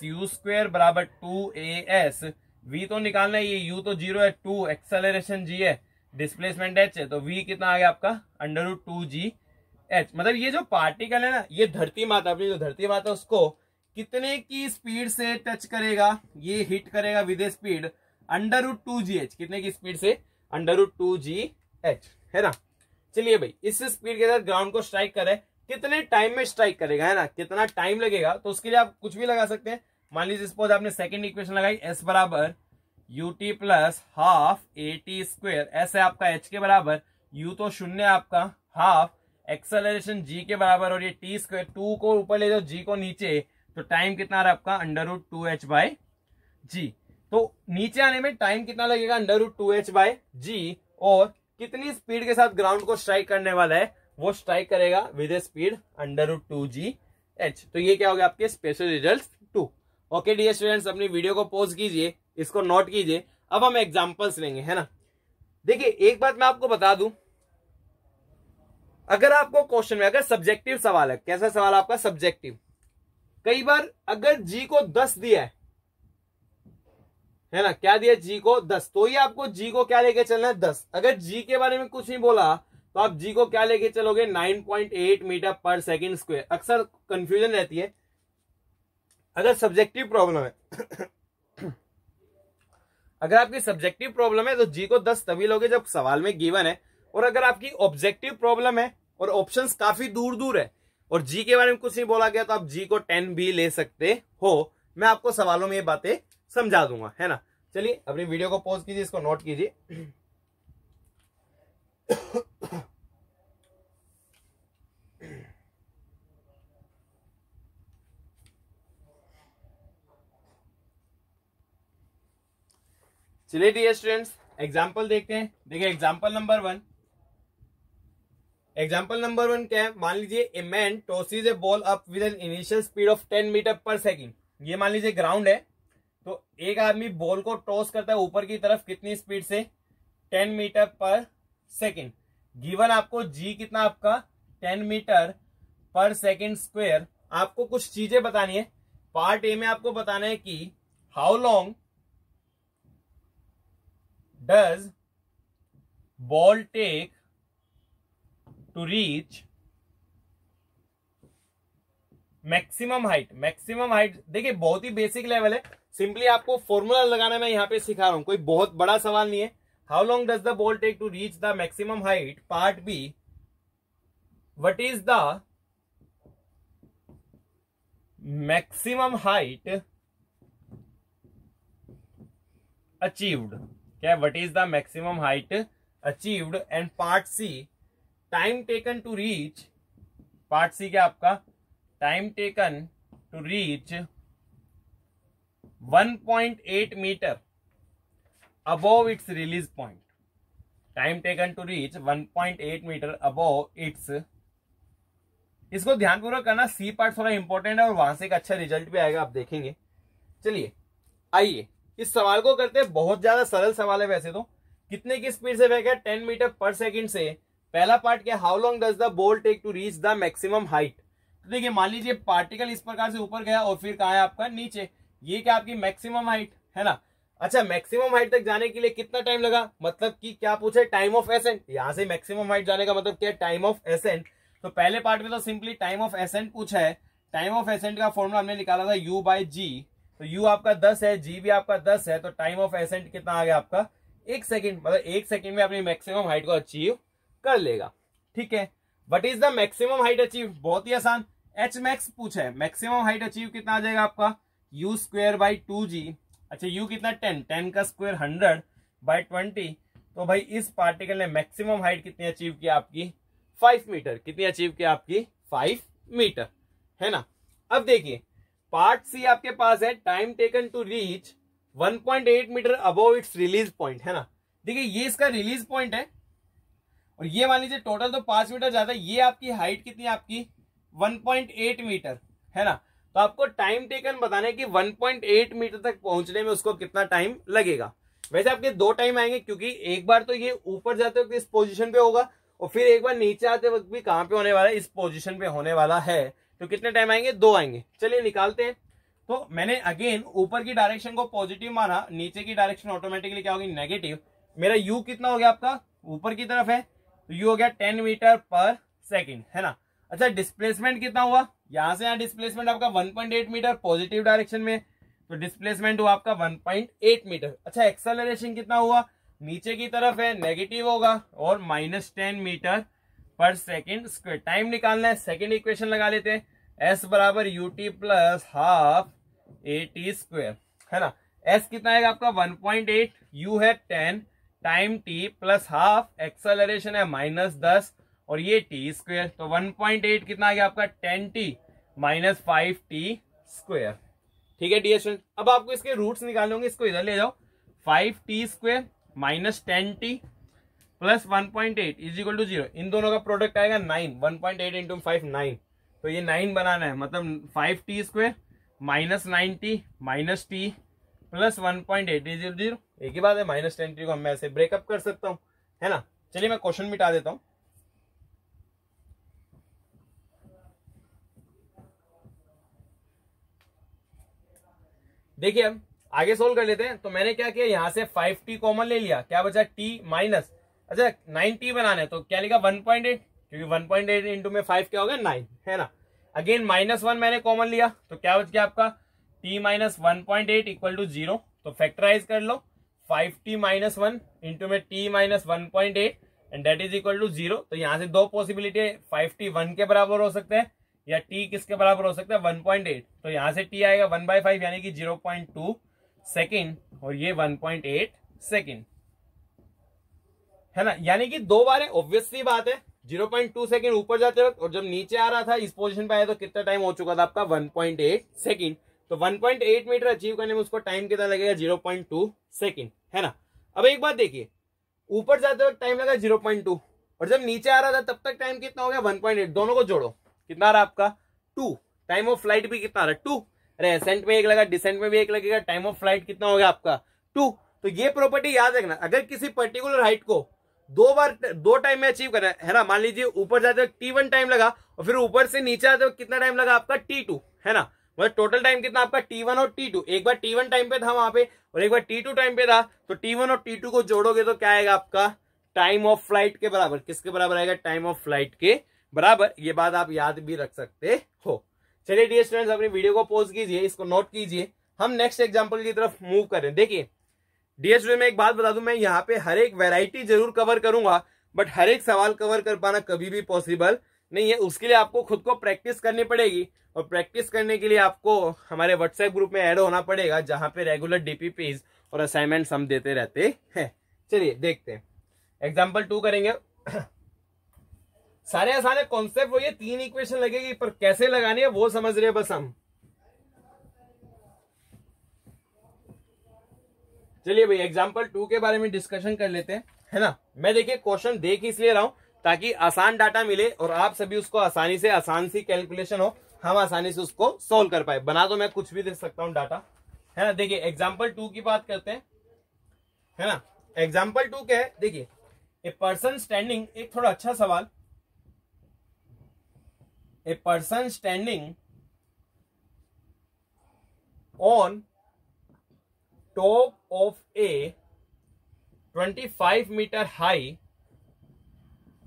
u² बराबर 2as। v तो निकालना है, ये u तो 0 है, 2 एक्सेलरेशन g है, डिस्प्लेसमेंट h है, तो v कितना आ गया आपका √2gh। मतलब ये जो पार्टिकल है ना, ये धरती माता, अपनी जो धरती माता उसको कितने की स्पीड से टच करेगा, ये हिट करेगा विद ए स्पीड √2gh। कितने की स्पीड से, √2gh, है ना। चलिए भाई इस स्पीड के साथ ग्राउंड को स्ट्राइक करे, कितने टाइम में स्ट्राइक करेगा, है ना, कितना टाइम लगेगा, तो उसके लिए आप कुछ भी लगा सकते हैं। मान लीजिए सपोज आपने सेकंड इक्वेशन लगाई, s बराबर ut + ½ at², s है आपका h के बराबर, u तो 0 है आपका, ½ एक्सेलरेशन g के बराबर, और ये t², 2 को ऊपर ले जाओ g को नीचे, तो टाइम कितना आ रहा है आपका √2h/g। तो नीचे आने में टाइम कितना लगेगा, √2h/g, और कितनी स्पीड के साथ ग्राउंड को स्ट्राइक करने वाला है, वो स्ट्राइक करेगा विद ए स्पीड √2gh। तो ये क्या हो गया आपके special result 2। Okay dear students, अपनी वीडियो को पॉज कीजिए, इसको नोट कीजिए। अब हम एग्जांपल्स लेंगे, है ना। देखिए एक बात मैं आपको बता दूं, अगर आपको क्वेश्चन में अगर सब्जेक्टिव सवाल है, कैसा सवाल आपका सब्जेक्टिव, कई बार अगर g को 10 दिया है ना, क्या दिया g को 10, तो ये आपको g को क्या लेके चलना है 10। अगर g के बारे में कुछ नहीं बोला तो आप g को क्या लेके चलोगे 9.8 मीटर/सेकंड²। अक्सर कंफ्यूजन रहती है अगर सब्जेक्टिव प्रॉब्लम है अगर आपकी सब्जेक्टिव प्रॉब्लम है तो g को 10 तभी लोगे जब सवाल में गिवन है, और अगर आपकी ऑब्जेक्टिव प्रॉब्लम है और ऑप्शंस काफी दूर दूर है और जी के बारे में कुछ नहीं बोला गया तो आप जी को 10 भी ले सकते हो। मैं आपको सवालों में ये बातें समझा दूंगा, है ना। चलिए अपनी वीडियो को पॉज कीजिए, इसको नोट कीजिए। चलिए डियर स्टूडेंट्स एग्जाम्पल देखते हैं। देखिए एग्जाम्पल नंबर 1, एग्जाम्पल नंबर 1 क्या है, मान लीजिए a man tosses A ball up with an initial speed of 10 metre per second. ये मान लीजिए ग्राउंड है, तो एक आदमी बॉल को टॉस करता है ऊपर की तरफ, कितनी स्पीड से 10 मीटर/सेकंड। गिवन आपको जी कितना आपका 10 मीटर/सेकंड²। आपको कुछ चीजें बतानी है। पार्ट ए में आपको बताना है कि how long does ball take to reach maximum height. Maximum height देखिए बहुत ही बेसिक लेवल है, सिंपली आपको फॉर्मूला लगाना मैं यहां पे सिखा रहा हूं, कोई बहुत बड़ा सवाल नहीं है। How long does the ball take to reach the maximum height. Part B, what is the maximum height achieved. क्या है, what is the maximum height achieved. And part C, time taken to reach. Part C क्या आपका, time taken to reach 1.8 metre above its release point. Time taken to reach 1.8 metre above its. इसको ध्यानपूर्वक करना, सी पार्ट थोड़ा इंपॉर्टेंट है और वहां से एक अच्छा रिजल्ट भी आएगा, आप देखेंगे। चलिए आइए इस सवाल को करते हैं, बहुत ज्यादा सरल सवाल है वैसे तो। कितने की स्पीड से बहेगा 10 मीटर/सेकंड से। पहला पार्ट क्या, how long does the ball take to reach the maximum height. तो देखिए मान लीजिए पार्टिकल इस प्रकार से ऊपर गया और फिर कहा है आपका नीचे, ये क्या आपकी मैक्सिमम हाइट है ना। अच्छा मैक्सिमम हाइट तक जाने के लिए कितना टाइम लगा, मतलब कि क्या पूछे, टाइम ऑफ एसेंट। यहां से मैक्सिमम हाइट जाने का मतलब क्या, टाइम ऑफ एसेंट। तो पहले पार्ट में तो सिंपली टाइम ऑफ एसेंट पूछा है। टाइम ऑफ एसेंट का फॉर्मूला हमने निकाला था u/g, तो u आपका 10 है, g भी आपका 10 है, तो टाइम ऑफ एसेंट कितना आ गया आपका 1 सेकेंड, मतलब 1 सेकेंड में अपनी मैक्सिमम हाइट को अचीव कर लेगा। ठीक है, what is the maximum height achieve, बहुत ही आसान, एच मैक्स पूछा है, मैक्सिमम हाइट अचीव कितना आ जाएगा आपका u स्क्वायर बाई 2g। अच्छा u कितना 10 का स्क्वायर 100 बाई 20, तो भाई इस पार्टिकल ने मैक्सिमम हाइट कितनी अचीव किया आपकी 5 मीटर, कितनी अचीव किया आपकी 5 मीटर, है ना। अब देखिए पार्ट सी आपके पास है, time taken to reach 1.8 metre above its release point, है ना। देखिए ये इसका रिलीज पॉइंट है और ये मान लीजिए टोटल तो 5 मीटर जाता है, ये आपकी हाइट कितनी है आपकी 1.8 मीटर, है ना। तो आपको टाइम टेकन बताना है कि 1.8 मीटर तक पहुंचने में उसको कितना टाइम लगेगा। वैसे आपके दो टाइम आएंगे, क्योंकि एक बार तो ये ऊपर जाते वक्त इस पोजीशन पे होगा और फिर एक बार नीचे आते वक्त भी कहां पे होने वाला है, इस पोजीशन पे होने वाला है। तो कितने टाइम आएंगे, 2 आएंगे। चलिए निकालते हैं। तो मैंने अगेन ऊपर की डायरेक्शन को पॉजिटिव माना, नीचे की डायरेक्शन ऑटोमेटिकली क्या होगी नेगेटिव। मेरा u कितना हो गया आपका, ऊपर की तरफ है, तो u हो गया 10 मीटर पर सेकेंड, है ना। अच्छा डिस्प्लेसमेंट कितना हुआ, यहां से यहाँ डिस्प्लेसमेंट आपका 1.8 मीटर पॉजिटिव डायरेक्शन में, तो डिस्प्लेसमेंट हुआ आपका 1.8 मीटर। अच्छा एक्सेलरेशन कितना हुआ, नीचे की तरफ है, नेगेटिव होगा और -10 metre per second square. Time निकालना है, सेकेंड इक्वेशन लगा लेते हैं, s बराबर ut plus half at square, है ना। s कितना आएगा आपका 1.8, u है 10, time t plus half, acceleration है -10 और ये t स्क्वायर, तो 1.8 कितना आ गया आपका 10t माइनस 5t स्क्वायर। ठीक है डियर स्टूडेंट, अब आपको इसके रूट्स निकालने होंगे, इसको इधर ले जाओ, 5t square minus 10t plus 1.8 is equal to 0, इन दोनों का प्रोडक्ट आएगा 9, 1.8 इंटू 5 9, तो ये 9 बनाना है, मतलब 5t square minus 9t minus t plus 1.8 is equal to 0। एक ही बात है, माइनस 10t को हम ऐसे ब्रेकअप कर सकता हूं, है ना। चलिए मैं क्वेश्चन मिटा देता हूं। देखिए अब आगे सोल्व कर लेते हैं। तो मैंने क्या किया, यहां से 5t कॉमन ले लिया, क्या बचा t माइनस, अच्छा 9t बनाना है तो क्या लिखा 1.8, क्योंकि 1.8 इंटू में 5 क्या होगा 9, है ना। अगेन -1 मैंने कॉमन लिया, तो क्या बच गया आपका t माइनस 1.8 इक्वल टू 0, तो फैक्टराइज कर लो, 5t माइनस 1 इंटू में t minus 1.8 and that is equal to 0। तो यहां से दो पॉसिबिलिटी है, 5t 1 के बराबर हो सकते हैं या t किसके बराबर हो सकता है 1.8, तो यहां से t आएगा 1/5 यानी कि 0.2 सेकेंड और ये 1.8 सेकेंड, है ना। यानी कि दो बार है, ऑब्वियस सी बात है, 0.2 सेकेंड ऊपर जाते वक्त और जब नीचे आ रहा था इस पोजीशन पे आया तो कितना टाइम हो चुका था आपका 1.8 सेकेंड। तो 1.8 मीटर अचीव करने में उसको टाइम कितना लगेगा 0.2 सेकेंड, है ना। अब एक बात देखिए, ऊपर जाते वक्त टाइम लगा 0.2 और जब नीचे आ रहा था तब तक टाइम कितना हो गया 1.8, दोनों को जोड़ो कितना आ रहा आपका 2, टाइम ऑफ फ्लाइट भी कितना आ रहा है 2, अरे एसेंट में एक लगा डिसेंट में भी एक लगेगा, टाइम ऑफ फ्लाइट कितना हो गया आपका 2। तो ये प्रॉपर्टी याद रखना, अगर किसी पर्टिकुलर हाइट को दो टाइम में अचीव करना है ना, मान लीजिए ऊपर जाते वक्त t1 टाइम लगा और फिर ऊपर से नीचे आते वक्त कितना टाइम लगा आपका t2, है ना। मतलब टोटल टाइम कितना आपका t1 और t2, एक बार t1 टाइम पे था वहां पे और एक बार t2 टाइम पे था, तो t1 और t2 को जोड़ोगे तो क्या आएगा आपका टाइम ऑफ फ्लाइट के बराबर, किसके बराबर आएगा टाइम ऑफ फ्लाइट के बराबर। ये बात आप याद भी रख सकते हो। चलिए डियर स्टूडेंट्स अपनी वीडियो को पॉज कीजिए, इसको नोट कीजिए, हम नेक्स्ट एग्जांपल की तरफ मूव करें। देखिए डियर स्टूडेंट मैं एक बात बता दूं, मैं यहाँ पे हर एक वैरायटी जरूर कवर करूंगा बट हर एक सवाल कवर कर पाना कभी भी पॉसिबल नहीं है, उसके लिए आपको खुद को प्रैक्टिस करनी पड़ेगी और प्रैक्टिस करने के लिए आपको हमारे व्हाट्सएप ग्रुप में ऐड होना पड़ेगा जहां पे रेगुलर डीपीपीज और असाइनमेंट्स हम देते रहते हैं। चलिए देखते हैं एग्जाम्पल 2 करेंगे। सारे आसान कॉन्सेप्ट वो ये 3 इक्वेशन लगेगी पर कैसे लगानी है वो समझ रहे हैं बस हम। चलिए भाई एग्जाम्पल 2 के बारे में डिस्कशन कर लेते हैं, है ना। मैं देखिए क्वेश्चन देख इसलिए रहा हूं ताकि आसान डाटा मिले और आप सभी उसको आसानी से, आसान सी कैलकुलेशन हो, हम आसानी से उसको सोल्व कर पाए। बना तो मैं कुछ भी दे सकता हूं डाटा, है ना। देखिए एग्जाम्पल 2 की बात करते हैं, है ना। एग्जाम्पल 2 क्या है, देखिए ए पर्सन स्टैंडिंग, एक थोड़ा अच्छा सवाल, ए person standing on top of a 25 meter high,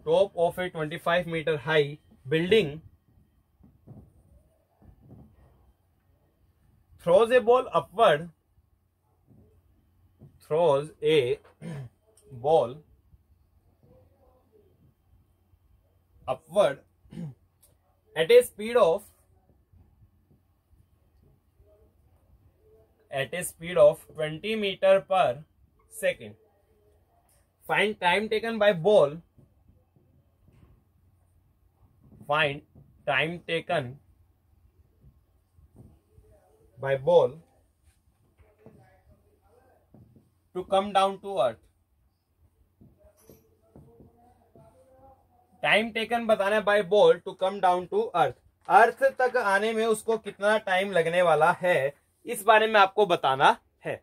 top of a 25 meter high building throws a ball upward, throws a ball upward at a speed of 20 meter per second. Find time taken by ball. Find time taken by ball to come down to earth. Time taken बताना है by ball to come down to earth. Earth तक आने में उसको कितना टाइम लगने वाला है, इस बारे में आपको बताना है.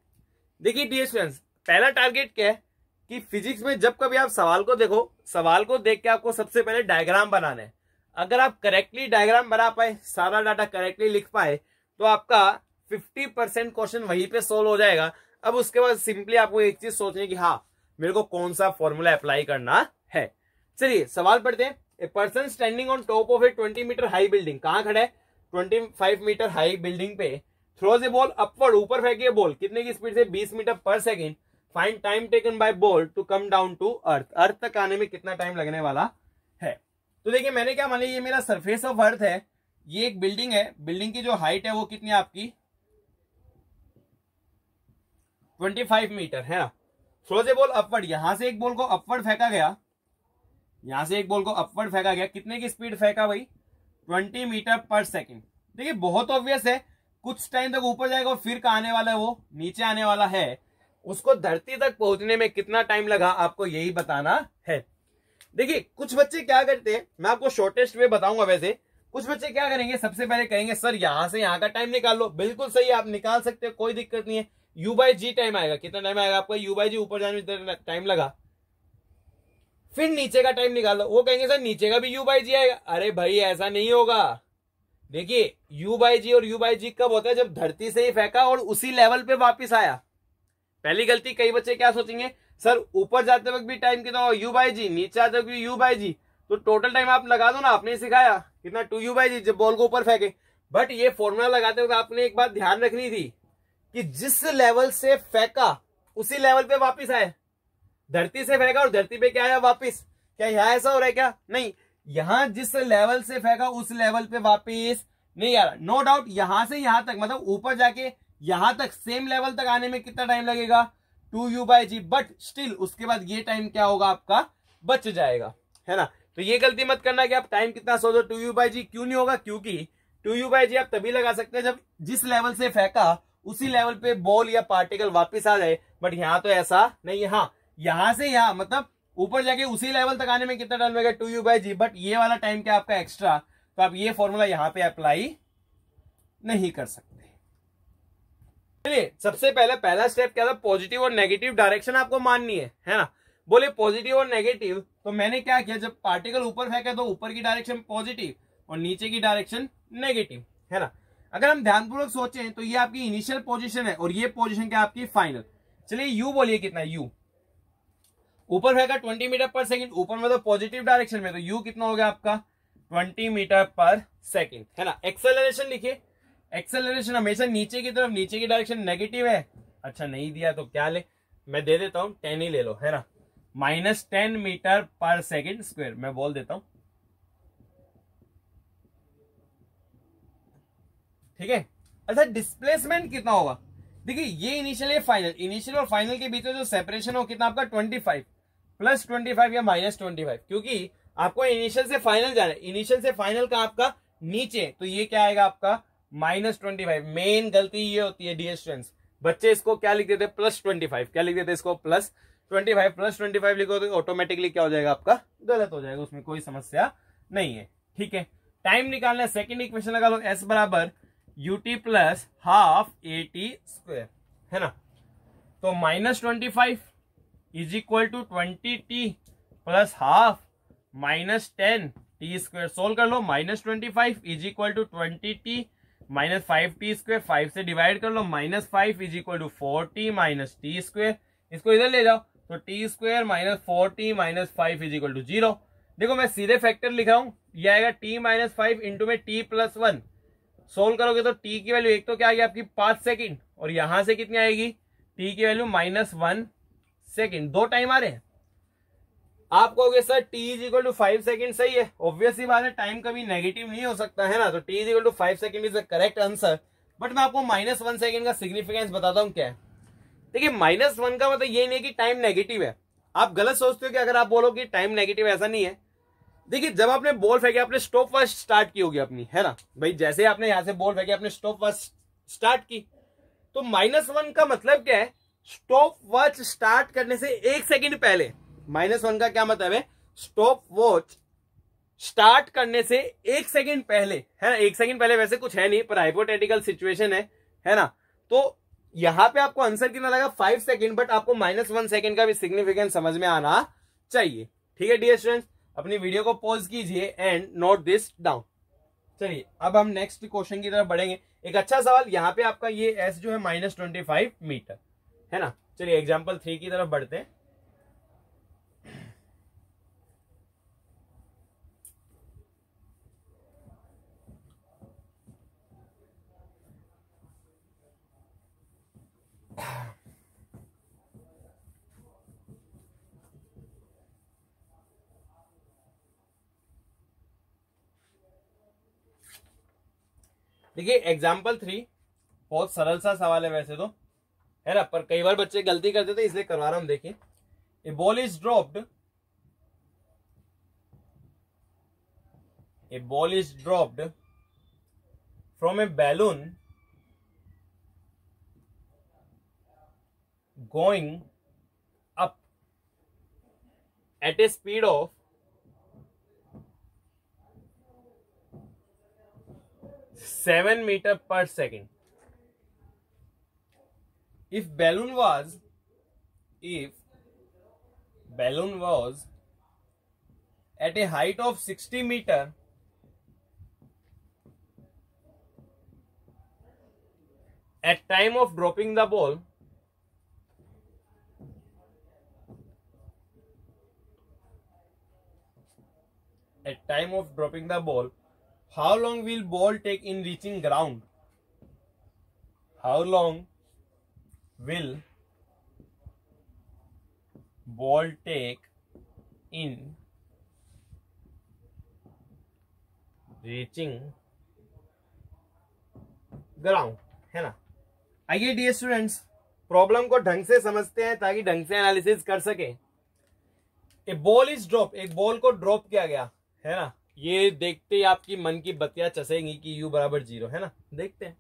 देखिए डियर स्टूडेंट्स, पहला टारगेट क्या है कि फिजिक्स में जब कभी आप सवाल को देखो, सवाल को देख के आपको सबसे पहले डायग्राम बनाना है. अगर आप करेक्टली डायग्राम बना पाए, सारा डाटा करेक्टली लिख पाए, तो आपका 50% क्वेश्चन वहीं पे सोल्व हो जाएगा. अब उसके बाद सिंपली आपको एक चीज सोचनी है कि हाँ मेरे को कौन सा फॉर्मूला अप्लाई करना है. चलिए सवाल पढ़ते हैं. A person standing on top of a 20 metre high building. कहां खड़ा है? 25 मीटर हाई बिल्डिंग पे. थ्रोज ए बॉल अपवर्ड, ऊपर फेंकिए बॉल. कितने की स्पीड से? 20 metre per second. Find time taken by ball to come down to earth. Earth तक आने में कितना टाइम लगने वाला है. तो देखिए मैंने क्या मान लिया, ये मेरा सरफेस ऑफ अर्थ है, ये एक बिल्डिंग है. बिल्डिंग की जो हाइट है वो कितनी है आपकी? 25 मीटर है ना. थ्रोज ए बॉल अपवर्ड, यहां से एक बॉल को अपवर्ड फेंका गया, यहां से एक बॉल को अपवर्ड फेंका गया. कितने की स्पीड फेंका भाई? 20 मीटर पर सेकेंड. देखिए बहुत ऑब्वियस है, कुछ टाइम तक ऊपर जाएगा और फिर कहां आने वाला है? वो नीचे आने वाला है. उसको धरती तक पहुंचने में कितना टाइम लगा, आपको यही बताना है. देखिए कुछ बच्चे क्या करते हैं, मैं आपको शॉर्टेस्ट वे बताऊंगा. वैसे कुछ बच्चे क्या करेंगे, सबसे पहले कहेंगे सर यहां से यहां का टाइम निकाल लो. बिल्कुल सही, आप निकाल सकते हो, कोई दिक्कत नहीं है. u/g टाइम आएगा. कितना टाइम आएगा आपका? u/g ऊपर जाने में टाइम लगा. फिर नीचे का टाइम निकाल लो. वो कहेंगे सर नीचे का भी u/g आएगा. अरे भाई ऐसा नहीं होगा. देखिए u/g और u/g कब होता है? जब धरती से ही फेंका और उसी लेवल पे वापस आया. पहली गलती कई बच्चे क्या सोचेंगे, सर ऊपर जाते वक्त भी टाइम कितना होगा? u/g. नीचे आते वक्त भी u/g. तो टोटल टाइम आप लगा दो ना. आपने सिखाया कितना? 2u/g जब बॉल को ऊपर फेंके. बट ये फॉर्मूला लगाते वक्त आपने एक बात ध्यान रखनी थी कि जिस लेवल से फेंका उसी लेवल पे वापस आए. धरती से फेंका और धरती पे क्या आया? वापस. क्या यहां ऐसा हो रहा है क्या? नहीं, यहां जिस लेवल से फेंका उस लेवल पे वापस नहीं आ रहा. नो डाउट यहां से यहां तक, मतलब ऊपर जाके यहां तक सेम लेवल तक आने में कितना टाइम लगेगा? 2u/g. बट स्टिल उसके बाद ये टाइम क्या होगा आपका? बच जाएगा, है ना. तो ये गलती मत करना कि आप टाइम कितना सोचो. 2u/g क्यों नहीं होगा? क्योंकि 2u/g आप तभी लगा सकते हैं जब जिस लेवल से फेंका उसी लेवल पे बॉल या पार्टिकल वापस आ जाए. बट यहां तो ऐसा नहीं है. हाँ यहां से यहां मतलब ऊपर जाके उसी लेवल तक आने में कितना टाइम लगेगा? 2u/g. बट ये वाला टाइम क्या आपका एक्स्ट्रा, तो आप ये फॉर्मूला यहां पे अप्लाई नहीं कर सकते. चलिए सबसे पहला स्टेप क्या था? पॉजिटिव और नेगेटिव डायरेक्शन आपको माननी है ना. बोले पॉजिटिव और नेगेटिव, तो मैंने क्या किया, जब पार्टिकल ऊपर फेंका तो ऊपर की डायरेक्शन पॉजिटिव और नीचे की डायरेक्शन नेगेटिव, है ना. अगर हम ध्यानपूर्वक सोचें तो ये आपकी इनिशियल पोजीशन है और ये पोजीशन क्या आपकी? फाइनल. चलिए यू बोलिए कितना? यू ऊपर फेंका 20 मीटर पर सेकंड. ऊपर में तो पॉजिटिव डायरेक्शन में, तो यू कितना हो गया आपका? 20 मीटर पर सेकंड, है ना. एक्सेलरेशन लिखिए. एक्सेलरेशन हमेशा नीचे की तरफ, नीचे की डायरेक्शन नेगेटिव है. अच्छा नहीं दिया तो क्या ले, मैं दे देता हूं 10 ही ले लो, है ना. -10 मीटर पर सेकंड स्क्वायर मैं बोल देता हूं. ठीक है. अच्छा डिस्प्लेसमेंट कितना होगा? देखिए ये इनिशियल है फाइनल. इनिशियल और फाइनल के बीच में जो सेपरेशन हो कितना आपका? 25 + 25 या -25, क्योंकि आपको इनिशियल से फाइनल जाना है. इनिशियल से फाइनल का आपका नीचे, तो ये क्या आएगा आपका? -25. मेन गलती ये होती है डियर स्टूडेंट्स, बच्चे इसको क्या लिख देते? +25. क्या लिख देते इसको? +25. +25 लिखो तो ऑटोमेटिकली क्या हो जाएगा आपका? गलत हो जाएगा. उसमें कोई समस्या नहीं है. ठीक है. टाइम निकालना है. सेकेंड इक्वेशन लगा लो. S बराबर ut + ½ at², है ना. तो -25 = 20t + ½ -10t². सोल्व कर लो. -25 = 20t - 5t². 5 से डिवाइड कर लो. -5 = 4t - t². इसको इधर ले जाओ तो t² - 4t - 5 = 0. देखो मैं सीधे फैक्टर लिख रहा हूं. यह आएगा t - 5 इंटू में t + 1. सोल्व करोगे तो टी की वैल्यू एक तो क्या आएगी आपकी 5 सेकंड, और यहां से कितनी आएगी टी की वैल्यू -1 सेकंड। 2 टाइम आ रहे हैं। आप कहोगे sir T is equal to 5 second सही है, ऑब्वियस ही बात है, टाइम कभी नेगेटिव नहीं हो सकता है ना, तो T is equal to 5 second is the correct answer. But मैं आपको -1 सेकंड का सिग्निफिकेंस बताता हूं क्या है। देखिए -1 का मतलब ये नहीं कि टाइम नेगेटिव है। आप गलत सोचते हो कि अगर आप बोलो कि टाइम नेगेटिव, ऐसा नहीं है। देखिए जब आपने बॉल फेंके, आपने स्टॉप वॉच स्टार्ट की होगी अपनी, है ना भाई, जैसे आपने यहां से बॉल फेंके, आपने स्टॉप वॉच स्टार्ट की, तो -1 का मतलब क्या है, स्टॉप वॉच स्टार्ट करने से 1 सेकंड पहले। -1 का क्या मतलब है, स्टॉप वॉच स्टार्ट करने से 1 सेकंड पहले, है ना। 1 सेकंड पहले वैसे कुछ है नहीं, पर हाइपोथेटिकल सिचुएशन है ना। तो यहां पे आपको आंसर कितना लगा 5 सेकंड, बट आपको -1 सेकंड का भी सिग्निफिकेंस समझ में आना चाहिए। ठीक है डियर स्टूडेंट्स, अपनी वीडियो को पॉज कीजिए एंड नोट दिस डाउन। चलिए अब हम नेक्स्ट क्वेश्चन की तरफ बढ़ेंगे। एक अच्छा सवाल, यहाँ पे आपका ये एस जो है -25 मीटर, है ना। चलिए एग्जाम्पल 3 की तरफ बढ़ते हैं। देखिए एग्जाम्पल 3 बहुत सरल सा सवाल है वैसे तो, है ना, पर कई बार बच्चे गलती करते थे इसलिए करवा रहा हूं। देखिए, a ball is dropped, a ball is dropped from a balloon going up at a speed of 7 meters per second. If balloon was at a height of 60 meters at time of dropping the ball, how long will ball take in reaching ground? How long will ball take in reaching ground, है ना। आइए डियर स्टूडेंट्स, प्रॉब्लम को ढंग से समझते हैं ताकि ढंग से एनालिसिस कर सके। ए बॉल इज ड्रॉप, एक बॉल को ड्रॉप किया गया, है ना। ये देखते ही आपकी मन की बत्तियां चसेंगी कि u बराबर 0, है ना। देखते हैं।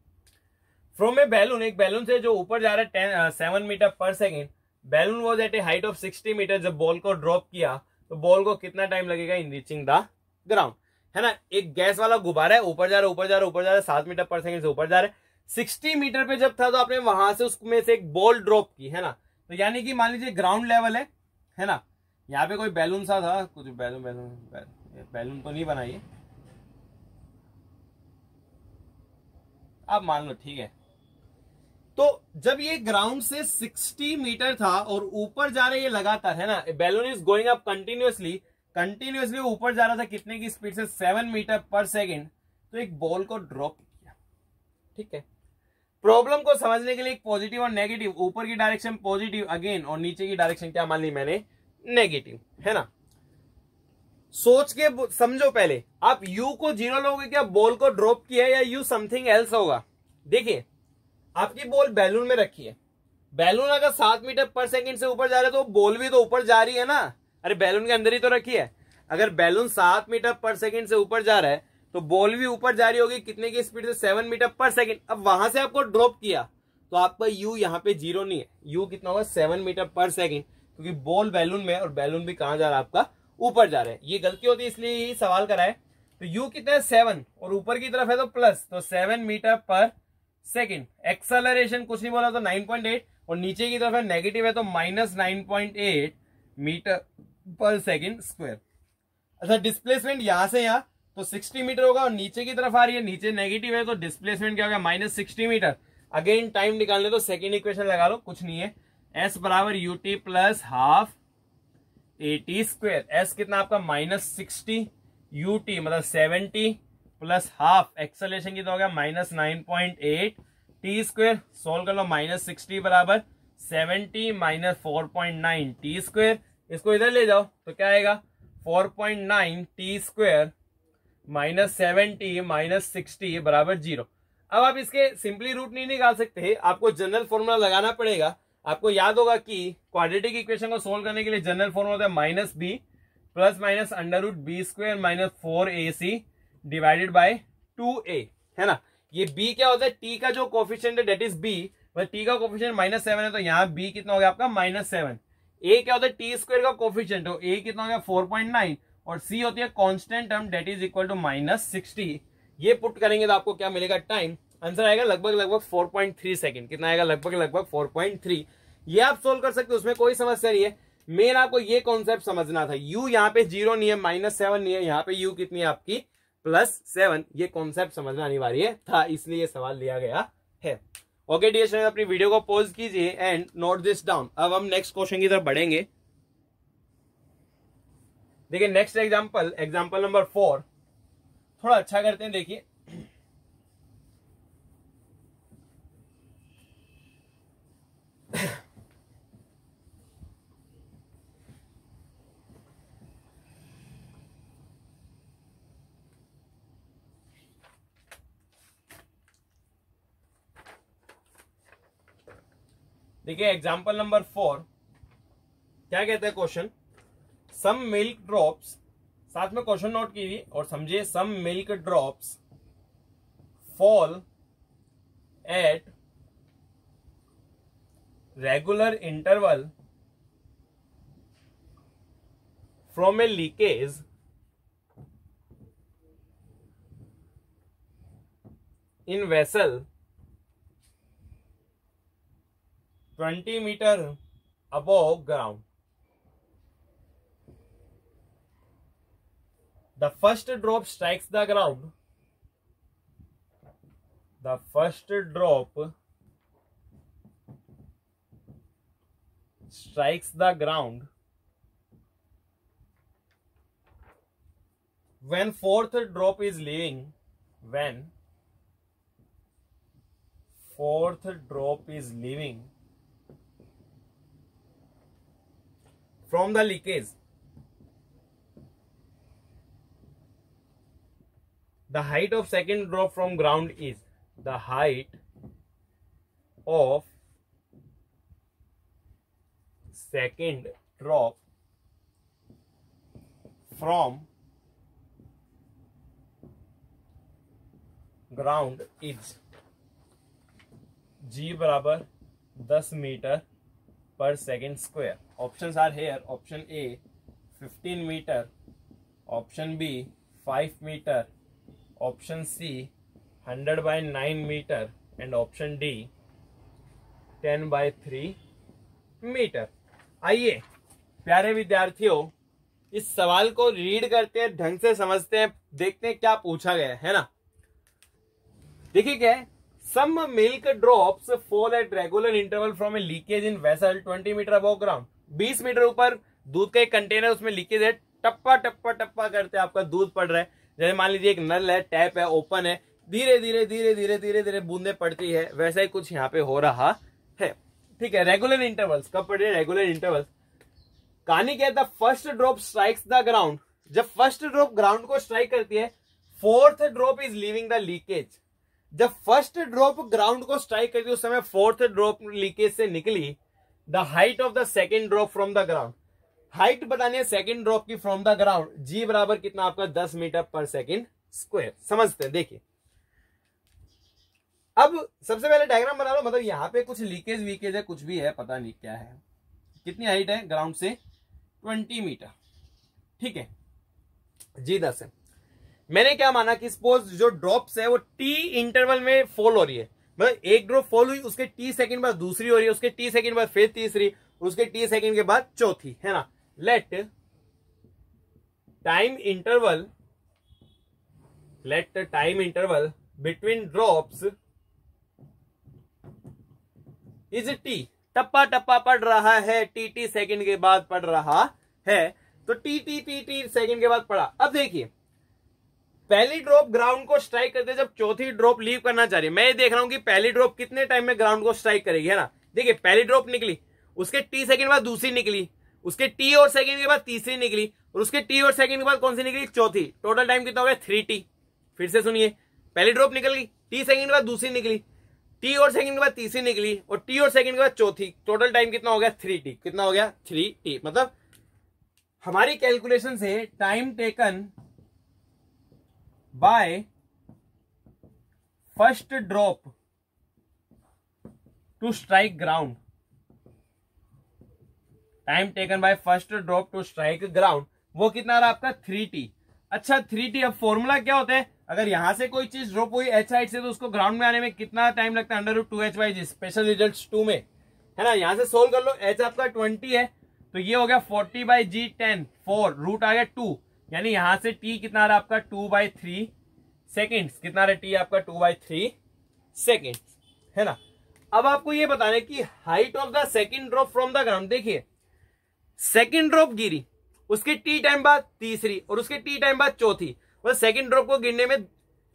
फ्रॉम ए बैलून, एक बैलून से जो ऊपर जा रहा है 7 metre per second, balloon was at a height of 60 metre. जब बॉल को ड्रॉप किया तो बॉल को कितना टाइम लगेगा इन रीचिंग द ग्राउंड, है ना। एक गैस वाला गुब्बारा है, ऊपर जा रहा है 7 मीटर पर सेकेंड से ऊपर जा रहा है। 60 मीटर पे जब था तो आपने वहां से उसमें से एक बॉल ड्रॉप की, है ना। तो यानी कि मान लीजिए ग्राउंड लेवल है ना। यहाँ पे कोई बैलून सा था, कुछ बैलून तो नहीं बनाइए आप, मान लो, ठीक है। तो जब ये ग्राउंड से 60 मीटर था और ऊपर जा रहे ये लगातार, है ना, balloon is going up continuously ऊपर जा रहा था, कितने की स्पीड से 7 मीटर पर सेकेंड। तो एक बॉल को ड्रॉप किया, ठीक है। प्रॉब्लम को समझने के लिए एक पॉजिटिव और नेगेटिव, ऊपर की डायरेक्शन पॉजिटिव अगेन और नीचे की डायरेक्शन क्या मान ली मैंने, नेगेटिव, है ना। सोच के समझो पहले, आप u को 0 लोगे क्या, बॉल को ड्रॉप किया, या u समथिंग एल्स होगा। देखिए आपकी बॉल बैलून में रखी है, बैलून अगर 7 मीटर पर सेकंड से ऊपर जा रहा है तो बॉल भी तो ऊपर जा रही है ना। अरे बैलून के अंदर ही तो रखी है। अगर बैलून 7 मीटर पर सेकंड से ऊपर जा रहा है तो बॉल भी ऊपर जा रही होगी, कितने की स्पीड से, 7 मीटर पर सेकंड। अब वहां से आपको ड्रॉप किया तो आपका u यहाँ पे 0 नहीं है, u कितना होगा 7 मीटर पर सेकंड, क्योंकि बॉल बैलून में और बैलून भी कहां जा रहा है आपका, ऊपर जा रहा है। ये गलती होती है इसलिए ही सवाल कराए। तो u कितना है 7 और ऊपर की तरफ है तो प्लस, तो 7 मीटर पर सेकंड। एक्सेलरेशन कुछ नहीं बोला तो 9.8 और नीचे की तरफ है नेगेटिव है तो -9.8 मीटर पर सेकंड स्क्वायर। अच्छा डिस्प्लेसमेंट यहां से यहां तो 60 मीटर होगा और नीचे की तरफ आ रही है, नीचे नेगेटिव है तो डिस्प्लेसमेंट क्या होगा -60 मीटर। अगेन टाइम निकालने तो सेकेंड इक्वेशन लगा लो, कुछ नहीं है, s बराबर ut plus half at square. s कितना आपका -60, ut मतलब 70 प्लस हाफ एक्सेलरेशन की तो हो गया -9.8 टी स्क्वायर, सोल्व कर लो -60 बराबर 70 - 4.9 टी स्क्वायर, इसको इधर ले जाओ तो क्या आएगा 4.9 टी स्क्वायर -70 - 60 बराबर 0। अब आप इसके सिंपली रूट नहीं निकाल सकते, आपको जनरल फॉर्मूला लगाना पड़ेगा। आपको याद होगा कि क्वाड्रेटिक इक्वेशन को सोल्व करने के लिए जनरल फॉर्मूला होता है -b plus minus √b square -4ac divided by 2a, है ना। ये b क्या होता है, t का जो कोफिशिएंट है डेट इज b, मतलब t का कोफिशिएंट -7 है तो यहाँ b कितना हो गया आपका -7। a क्या होता है t स्क्वायर का कोफिशिएंट, तो a कितना हो गया 4.9 और c होती है constant term that is equal to -60। ये पुट करेंगे तो आपको क्या मिलेगा, टाइम आंसर आएगा लगभग 4.3 सेकंड। कितना आएगा, लगभग 4.3। ये आप सोल्व कर सकते हो, उसमें कोई समस्या नहीं है। मेन आपको ये कॉन्सेप्ट समझना था, u यहाँ पे 0 नहीं है, -7 नहीं है, यहाँ पे u कितनी है आपकी +7। ये कॉन्सेप्ट समझना अनिवार्य था, इसलिए ये सवाल लिया गया है। ओके डियर स्टूडेंट, अपनी वीडियो को पॉज कीजिए एंड नोट दिस डाउन। अब हम नेक्स्ट क्वेश्चन की तरफ बढ़ेंगे। देखिए नेक्स्ट एग्जाम्पल नंबर 4 थोड़ा अच्छा करते हैं। देखिए देखिए एग्जाम्पल नंबर 4 क्या कहते हैं क्वेश्चन, सम मिल्क ड्रॉप्स, साथ में क्वेश्चन नोट कीजिए और समझिए। Some milk drops fall at regular interval from a leakage in vessel 20 meter above ground. The first drop strikes the ground. The first drop strikes the ground when fourth drop is leaving. When fourth drop is leaving from the leakage, the height of second drop from ground is, the height of second drop from ground is g बराबर 10 metre per second square. Options are here, option A 15 metre, option B 5 metre, option C 100/9 metre and option D 10/3 metre. आइए प्यारे विद्यार्थियों, इस सवाल को रीड करते हैं, ढंग से समझते हैं, देखते हैं क्या पूछा गया है ना। देखिए क्या है, some milk drops fall at regular interval from a leakage in vessel 20 metre above ground. 20 metre ऊपर दूध का एक कंटेनर, उसमें लीकेज है, टप्पा टप्पा टप्पा करते आपका दूध पड़ रहा है। जैसे मान लीजिए एक नल है, टैप है, ओपन है, धीरे धीरे धीरे धीरे धीरे धीरे बूंदे पड़ती है, वैसा ही कुछ यहाँ पे हो रहा है। ठीक है, रेगुलर इंटरवल्स कब पड़ रहे हैं, रेगुलर इंटरवल्स। कहानी क्या है, the first drop strikes the ground. जब फर्स्ट ड्रॉप ग्राउंड को स्ट्राइक करती है, fourth drop is leaving the leakage. जब फर्स्ट ड्रॉप ग्राउंड को स्ट्राइक करती है उस समय फोर्थ ड्रॉप लीकेज से निकली। The height of the second drop from the ground, height बतानी है सेकेंड ड्रॉप की फ्रॉम द ग्राउंड, जी बराबर कितना आपका 10 मीटर पर सेकेंड स्क्वायर। समझते हैं, देखिए अब सबसे पहले डायग्राम बना लो। मतलब यहाँ पे कुछ लीकेज वीकेज है, कुछ भी है, पता नहीं क्या है। कितनी हाइट है ग्राउंड से, 20 मीटर। ठीक है जी, 10 है। मैंने क्या माना कि सपोज जो ड्रॉप्स है वो टी इंटरवल में फॉल हो रही है, मतलब एक ड्रॉप फॉल हुई, उसके टी सेकंड बाद दूसरी हो रही है, उसके टी सेकंड बाद फिर तीसरी, उसके टी सेकंड के बाद चौथी, है ना। Let time interval between drops is T. टप्पा टप्पा पड़ रहा है, टी सेकंड के बाद पड़ रहा है, तो टी सेकंड के बाद पड़ा। अब देखिए पहली ड्रॉप ग्राउंड को स्ट्राइक करते जब चौथी ड्रॉप लीव करना चाह रही है। मैं ये देख रहा हूं कि पहली ड्रॉप कितने टाइम में ग्राउंड को स्ट्राइक करेगी, है ना। देखिए पहली ड्रॉप निकली, उसके टी सेकंड बाद दूसरी निकली, उसके टी और सेकंड के बाद तीसरी निकली, और उसके टी और सेकंड के बाद कौन सी निकली, चौथी। टोटल टाइम कितना हो गया, 3t। फिर से सुनिए, पहली ड्रॉप निकल गई, टी सेकंड के बाद दूसरी निकली, टी और सेकंड के बाद तीसरी निकली, और टी और सेकंड के बाद चौथी। टोटल टाइम कितना हो गया, 3t। कितना हो गया, 3t। मतलब हमारी कैलकुलेशन से time taken by first drop to strike ground, time taken by first drop to strike ground, वो कितना रहा आपका, 3t। अच्छा 3t, अब फॉर्मूला क्या होता है, अगर यहां से कोई चीज ड्रॉप हुई h हाइट से तो उसको ग्राउंड में आने में कितना टाइम लगता है, √2h/g, स्पेशल रिजल्ट्स 2 में, है ना। यहां से सोल्व कर लो, h आपका 20 है तो ये हो गया 40/g 10, 4 रूट आ गया 2, यानी यहां से t कितना रहा आपका 2/3 सेकेंड्स। कितना रहा t आपका 2/3 सेकेंड्स, है ना। अब आपको ये बताना कि height of the second drop from the ground, देखिए सेकेंड ड्रॉप गिरी, उसके टी टाइम बाद तीसरी, और उसके टी टाइम बाद चौथी, मतलब सेकेंड ड्रॉप को गिरने में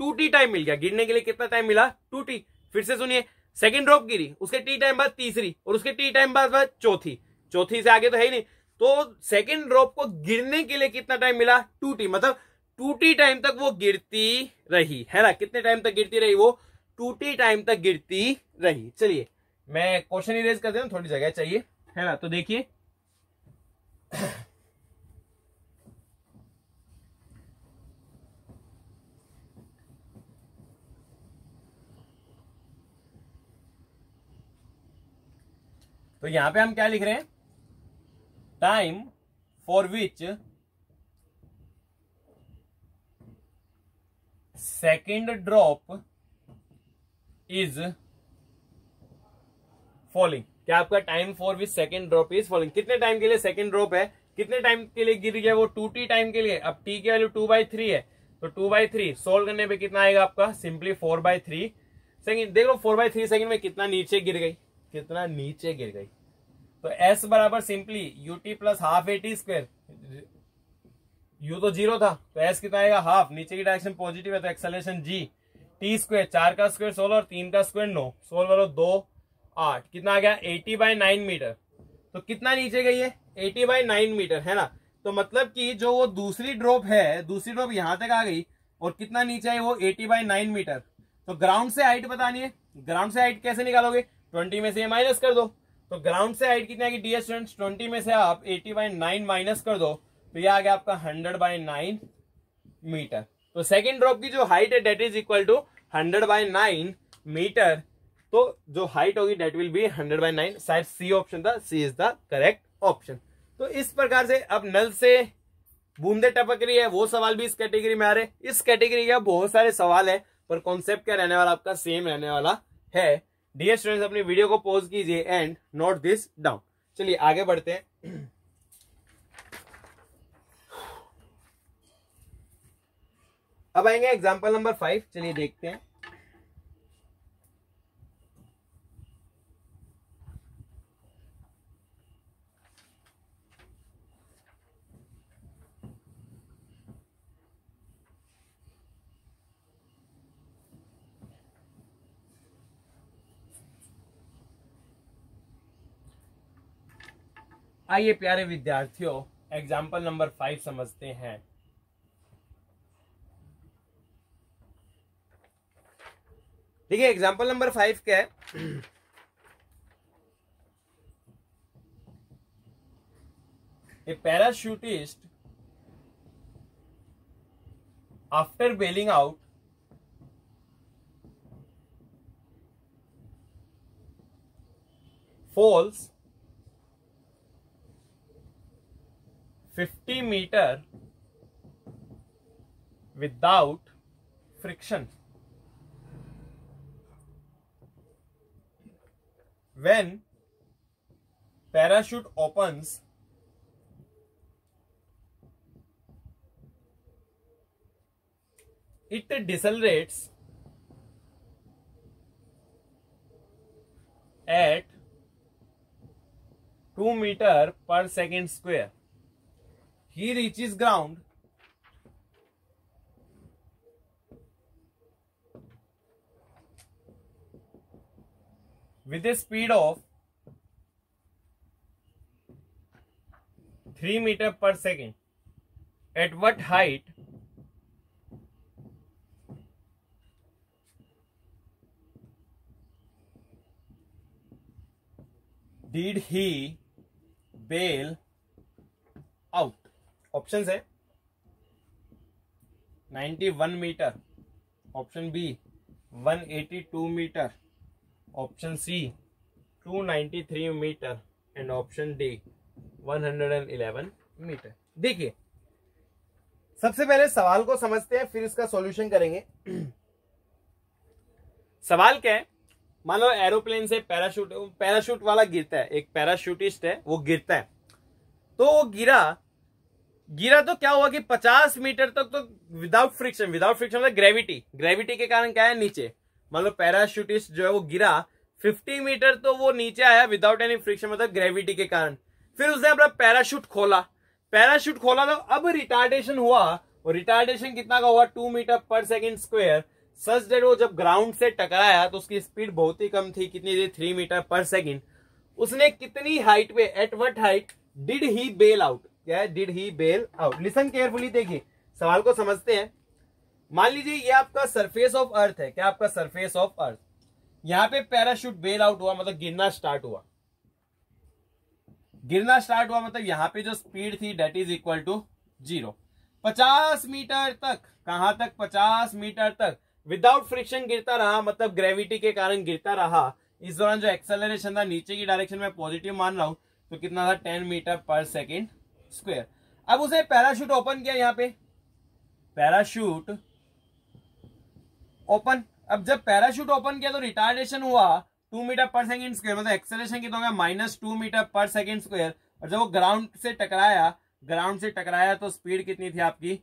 2t टाइम मिल गया। गिरने के लिए कितना टाइम मिला, 2t। फिर से सुनिए, सेकेंड ड्रॉप गिरी, उसके टी टाइम बाद तीसरी, और उसके टी टाइम बाद चौथी, चौथी से आगे तो है ही नहीं, तो सेकेंड ड्रॉप को गिरने के लिए कितना टाइम मिला, 2t। मतलब 2t टाइम तक वो गिरती रही, है ना। कितने टाइम तक गिरती रही, वो 2t टाइम तक गिरती रही। चलिए मैं क्वेश्चन इरेज कर देता हूं, थोड़ी जगह चाहिए, है ना। तो देखिए तो यहां पे हम क्या लिख रहे हैं, time for which second drop is falling. क्या आपका time for which second drop is falling, कितने टाइम के लिए सेकेंड ड्रॉप है, कितने टाइम के लिए गिर गया, वो 2t टाइम के लिए। अब t की वैल्यू 2/3 है, तो 2/3 सोल्व करने पे कितना आएगा आपका, सिंपली 4/3 सेकेंड। देख लो 4/3 सेकेंड में कितना नीचे गिर गई, कितना नीचे गिर गई। तो s बराबर simply ut plus half at², u तो 0 था तो s कितना आएगा, हाफ, नीचे की डायरेक्शन पॉजिटिव है तो एक्सेलरेशन g, t², 4 का स्क्वायर 16 और 3 का स्क्वायर 9, सोल्व करो 2 8, कितना आ गया 80/9 मीटर। तो कितना नीचे गई है, 80/9 मीटर, है ना। तो मतलब कि जो वो दूसरी ड्रॉप है, दूसरी ड्रॉप यहां तक आ गई और कितना नीचे है वो 80/9 मीटर। तो ग्राउंड से हाइट बतानी है, ग्राउंड से हाइट कैसे निकालोगे, 20 में से माइनस कर दो। तो ग्राउंड से हाइट कितनी आएगी डियर स्टूडेंट्स, 20 में से आप 80/9 माइनस कर दो तो ये आ गया आपका 100/9 मीटर। तो सेकेंड ड्रॉप की जो हाइट है that is equal to 100/9 metre. तो जो हाइट होगी डेट विल बी 100/9। शायद सी ऑप्शन था, सी इज द करेक्ट ऑप्शन। तो इस प्रकार से अब नल से बूंदे टपक रही है, वो सवाल भी इस कैटेगरी में आ रहे। इस कैटेगरी का बहुत सारे सवाल है पर कॉन्सेप्ट क्या रहने वाला आपका, सेम रहने वाला है। डियर स्टूडेंट्स अपनी वीडियो को पॉज कीजिए एंड नोट दिस डाउन। चलिए आगे बढ़ते हैं। अब आएंगे एग्जांपल नंबर 5, चलिए देखते हैं। आइए प्यारे विद्यार्थियों एग्जाम्पल नंबर 5 समझते हैं। देखिए एग्जाम्पल नंबर 5 क्या है, a parachutist after bailing out falls 50 meter without friction. When parachute opens, it decelerates at 2 meter per second square. He reaches ground with a speed of 3 meter per second. At what height did he bail out? Option है 91 metre, option B 182 metre, option C 293 metre and option D 111 metre. देखिए सबसे पहले सवाल को समझते हैं, फिर इसका सॉल्यूशन करेंगे। सवाल क्या है, मान लो एरोप्लेन से पैराशूट वाला गिरता है, एक पैराशूटिस्ट है वो गिरता है, तो वो गिरा तो क्या हुआ कि 50 मीटर तक तो विदाउट फ्रिक्शन मतलब ग्रेविटी के कारण क्या है नीचे, मान लो पैराशूटिस्ट जो है वो गिरा 50 मीटर तो वो नीचे आया विदाउट एनी फ्रिक्शन मतलब ग्रेविटी के कारण। फिर उसने अपना पैराशूट खोला तो अब रिटार्डेशन हुआ, और रिटार्डेशन कितना का हुआ 2 metre per second square, such that वो जब ग्राउंड से टकराया तो उसकी स्पीड बहुत ही कम थी, कितनी थी 3 मीटर पर सेकेंड। उसने कितनी हाइट पे, at what height did he bail out, क्या है did he bail out. Listen carefully, देखिए सवाल को समझते हैं। मान लीजिए ये आपका सरफेस ऑफ अर्थ है, क्या आपका सरफेस ऑफ अर्थ, यहां पे पैराशूट बेल आउट हुआ मतलब गिरना स्टार्ट हुआ मतलब यहां पे जो स्पीड थी that is equal to 0। 50 metre तक, कहां तक 50 मीटर तक विदाउट फ्रिक्शन गिरता रहा, मतलब ग्रेविटी के कारण गिरता रहा। इस दौरान जो एक्सेलरेशन था नीचे की डायरेक्शन में पॉजिटिव मान रहा हूं, तो कितना था 10 मीटर पर सेकेंड स्क्वायर। अब उसे पैराशूट ओपन किया, यहां पे पैराशूट ओपन। अब जब पैराशूट ओपन किया तो रिटार्डेशन हुआ 2 मीटर पर सेकेंड स्क्वायर, मतलब एक्सेलरेशन कितना होगा -2 मीटर पर सेकेंड स्क्वायर। और जब वो ग्राउंड से टकराया तो स्पीड कितनी थी आपकी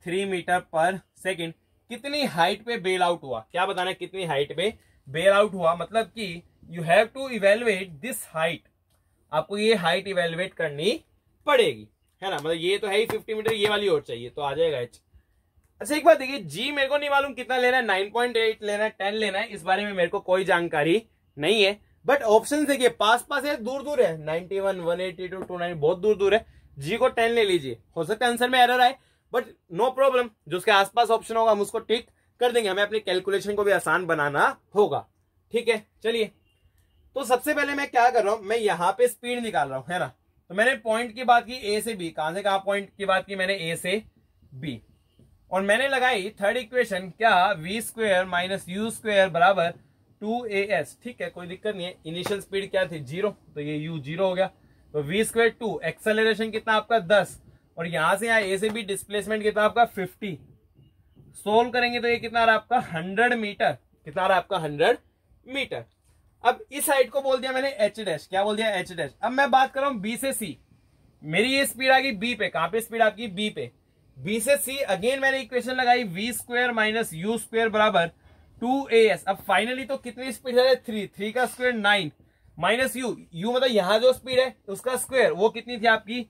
3 मीटर पर सेकेंड। कितनी हाइट पे बेल आउट हुआ, क्या बताना है कितनी हाइट पे बेल आउट हुआ, मतलब कि you have to evaluate this height, आपको ये हाइट इवेलुएट करनी पड़ेगी, है ना। मतलब ये तो है ही 50 मीटर, ये वाली और चाहिए तो आ जाएगा एच। अच्छा एक बात देखिए, जी मेरे को नहीं मालूम कितना लेना है, 9.8 लेना है, 10 लेना है, इस बारे में मेरे को कोई जानकारी नहीं है। बट ऑप्शन देखिए पास है, दूर है, 91, 182, 290 बहुत दूर है। जी को 10 ले लीजिए, हो सकता है आंसर में एरर आए, बट नो प्रॉब्लम, जो उसके आसपास ऑप्शन होगा हम उसको टिक कर देंगे, हमें अपनी कैलकुलेशन को भी आसान बनाना होगा। ठीक है, चलिए तो सबसे पहले मैं क्या कर रहा हूं, मैं यहां पे स्पीड निकाल रहा हूं, है ना। तो मैंने पॉइंट की बात की ए से बी, कहां से कहां पॉइंट की बात की मैंने, ए से बी, और मैंने लगाई थर्ड इक्वेशन, क्या v² माइनस u² बराबर 2as। ठीक है, कोई दिक्कत नहीं है। इनिशियल स्पीड क्या थी 0, तो ये u 0 हो गया, तो v² 2, एक्सेलरेशन कितना आपका 10, और यहां से यहां ए से बी डिस्प्लेसमेंट कितना आपका 50। सोल्व करेंगे तो ये कितना आ रहा है आपका 100 मीटर, कितना आ रहा है आपका 100 मीटर। अब इस हाइट को बोल दिया मैंने h', क्या बोल दिया h'। अब मैं बात कर रहा हूं b से c, मेरी ये स्पीड आ गई b पे, कहां पे स्पीड आपकी b पे, b से c। अगेन मैंने इक्वेशन लगाई v² माइनस u² बराबर 2as। अब फाइनली तो कितनी स्पीड है 3 का स्क्वायर 9 माइनस u मतलब यहां जो स्पीड है उसका स्क्वायर, वो कितनी थी आपकी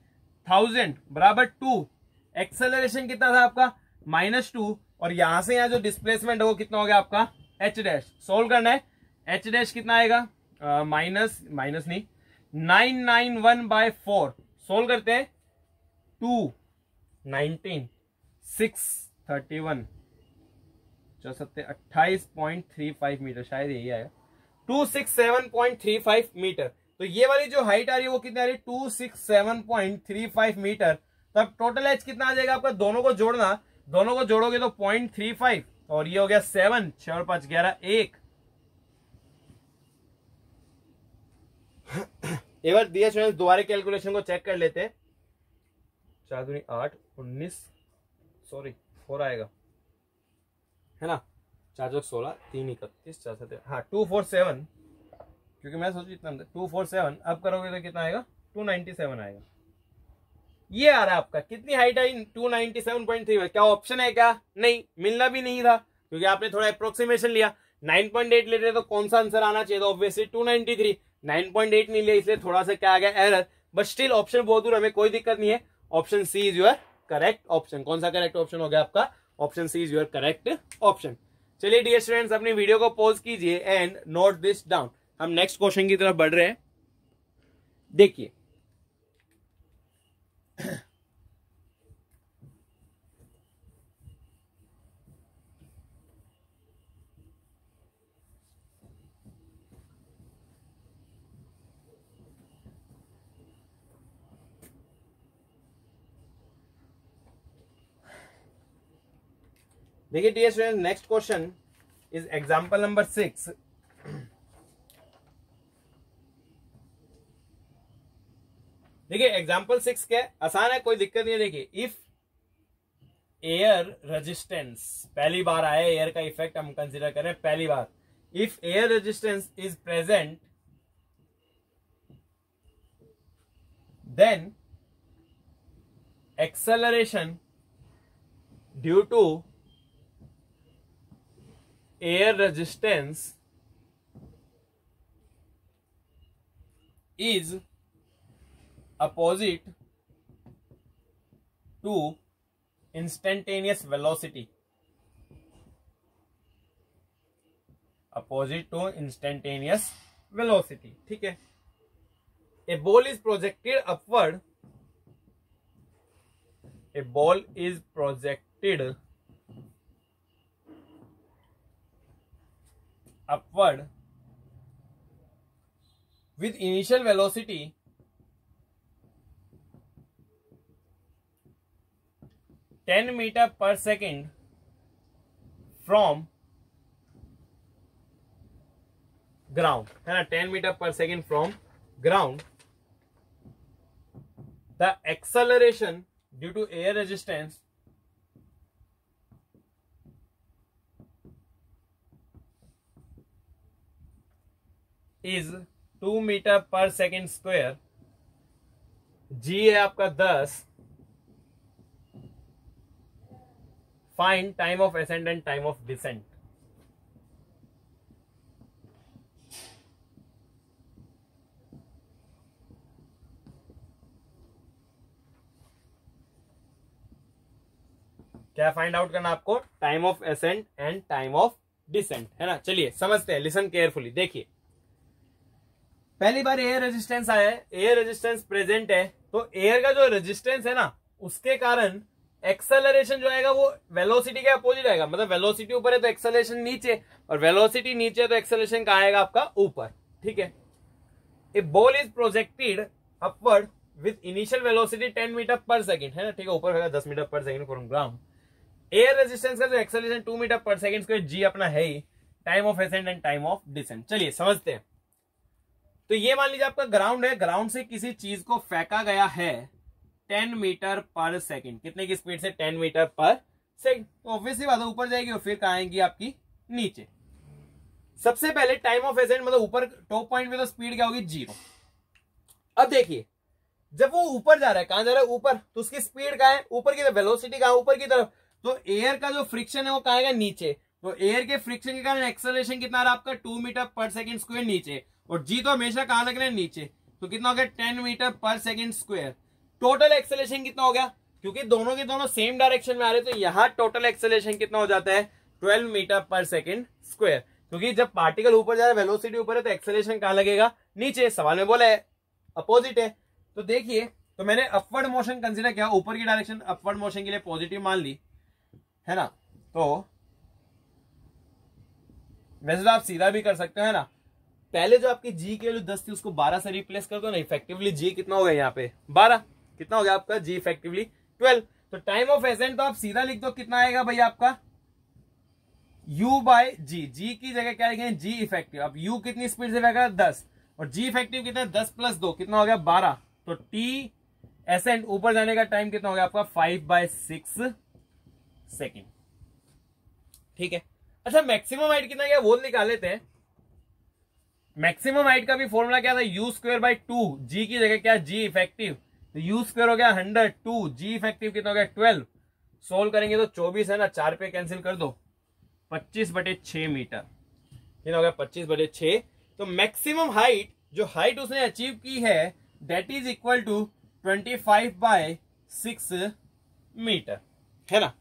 1000 बराबर 2। एक्सेलरेशन कितना था आपका -2, और यहां से यहां जो डिस्प्लेसमेंट है वो कितना हो गया आपका h'। सोल्व करना है, h' कितना आएगा माइनस नहीं 991/4। सोल्व करते हैं 2 19 631 28.35 मीटर, शायद यही आएगा 267.35 मीटर। तो ये वाली जो हाइट आ रही है वो कितनी आ रही है 267.35 मीटर। तब टोटल एच कितना आ जाएगा आपका, दोनों को जोड़ोगे तो 0.35, और ये हो गया 7, 6 और 5 11 1। एक बार दिया स्टूडेंट्स दोबारा कैलकुलेशन को चेक कर लेते हैं। 4 दूनी 8, 19 सॉरी 4 आएगा, है ना, 4 चौक 16, 3 31, 4 7 हाँ 247, क्योंकि मैं सोची इतना 247। अब करोगे तो कितना आएगा 297 आएगा। ये आ रहा है आपका, कितनी हाइट आई 297.3। क्या ऑप्शन है क्या, नहीं, मिलना भी नहीं था, क्योंकि आपने थोड़ा अप्रोक्सीमेशन लिया। 9.8 ले रहे तो कौन सा आंसर आना चाहिए, तो ऑब्वियसली 293। 9.8 नहीं लिया इसलिए थोड़ा सा क्या आ गया एरर, बट स्टिल ऑप्शन बहुत दूर, हमें कोई दिक्कत नहीं है। Option C is your correct option. कौन सा करेक्ट ऑप्शन हो गया आपका, option C is your correct option. चलिए डियर स्टूडेंट्स अपनी वीडियो को पॉज कीजिए एंड नोट दिस डाउन। हम नेक्स्ट क्वेश्चन की तरफ बढ़ रहे हैं। देखिए dear student, next question is example number 6। देखिए एग्जाम्पल 6 क्या है, आसान है, कोई दिक्कत नहीं है। देखिए इफ एयर रेजिस्टेंस, पहली बार आया एयर का इफेक्ट हम कंसीडर करें पहली बार। If air resistance is present then acceleration due to air resistance is opposite to instantaneous velocity, opposite to instantaneous velocity। ठीक है, a ball is projected upward, a ball is projected upward with initial velocity 10 meter per second from ground, है ना, 10 meter per second from ground। The acceleration due to air resistance is 2 metre per second square. G है आपका 10। Find time of ascent and time of descent. क्या फाइंड आउट करना आपको? Time of ascent and time of descent, है ना। चलिए समझते हैं, लिसन केयरफुली। देखिए पहली बार एयर रेजिस्टेंस आया है, एयर रेजिस्टेंस प्रेजेंट है, तो एयर का जो रेजिस्टेंस है ना उसके कारण एक्सेलरेशन जो आएगा वो वेलोसिटी के अपोजिट आएगा। मतलब वेलोसिटी ऊपर है तो एक्सेलरेशन नीचे, और वेलोसिटी नीचे है तो एक्सेलरेशन कहाँ आएगा आपका? ऊपर। ठीक है, a ball is projected upward with initial velocity 10 metre per second, है ना। ठीक है, ऊपर होगा 10 metre per second from ground. Air resistance का जो acceleration 2 metre per second square, G अपना है ही। Time of ascent and time of descent. चलिए समझते हैं। तो ये मान लीजिए आपका ग्राउंड है, ग्राउंड से किसी चीज को फेंका गया है 10 मीटर पर सेकेंड। कितने की स्पीड से? 10 मीटर पर सेकेंड। तो ऑब्वियसली बात है ऊपर जाएगी और फिर कहाँ आएगी आपकी? नीचे। सबसे पहले टाइम ऑफ असेंट, मतलब ऊपर टॉप पॉइंट पे तो स्पीड क्या होगी? 0। अब देखिए जब वो ऊपर जा रहा है, कहां जा रहा है? ऊपर, तो उसकी स्पीड कहाँ है? ऊपर की तरफ। वेलोसिटी कहां? ऊपर की तरफ। तो एयर का जो फ्रिक्शन है वो कहाँ आएगा? नीचे। तो एयर के फ्रिक्शन के कारण एक्सेलरेशन कितना आ रहा है आपका? 2 मीटर पर सेकेंड स्क्वायर नीचे, और जी तो हमेशा कहां लग रहा है? नीचे। तो कितना हो गया? 10 metre per second square. Total acceleration कितना हो गया? क्योंकि दोनों के दोनों सेम डायरेक्शन में आ रहे हैं, तो यहां टोटल एक्सेलरेशन कितना हो जाता है? 12 मीटर पर सेकेंड स्क्वायर। क्योंकि जब पार्टिकल ऊपर जा रहा है, वेलोसिटी ऊपर है, तो एक्सेलरेशन कहां लगेगा? नीचे। सवाल में बोला है अपोजिट है। तो देखिए, तो मैंने अपवर्ड मोशन कंसीडर किया, ऊपर की डायरेक्शन अपवर्ड मोशन के लिए पॉजिटिव मान ली, है ना। तो वैसे तो आप सीधा भी कर सकते हो, है ना। पहले जो आपकी जी की वैल्यू 10 थी उसको 12 से रिप्लेस कर दो ना, इफेक्टिवली जी कितना हो गया यहाँ पे? 12। कितना हो गया आपका? जी इफेक्टिवली 12। तो टाइम ऑफ असेंट तो आप सीधा लिख दो, कितना आएगा भैया आपका? u बाय जी। जी की जगह क्या लिखेंगे? जी इफेक्टिव। अब u कितनी स्पीड से फेंका? 10, और जी इफेक्टिव कितना? 10 प्लस 2 कितना हो गया? 12। तो टी असेंट ऊपर जाने का टाइम कितना हो गया आपका? 5/6 सेकेंड। ठीक है। अच्छा, मैक्सिमम हाइट कितना गया वो निकाल लेते हैं। मैक्सिमम हाइट का भी फॉर्मूला क्या था? You square by 2। जी की जगह क्या? जी इफेक्टिव। तो यू स्क्वायर हो गया 100, 2 जी इफेक्टिव कितना हो गया? 12। सोल्व करेंगे तो 24 है ना, 4 पे कैंसिल कर दो, 25/6 मीटर। कितना हो गया? 25/6। तो मैक्सिमम हाइट, जो हाइट उसने अचीव की है, that is equal to 25/6 metre, है ना।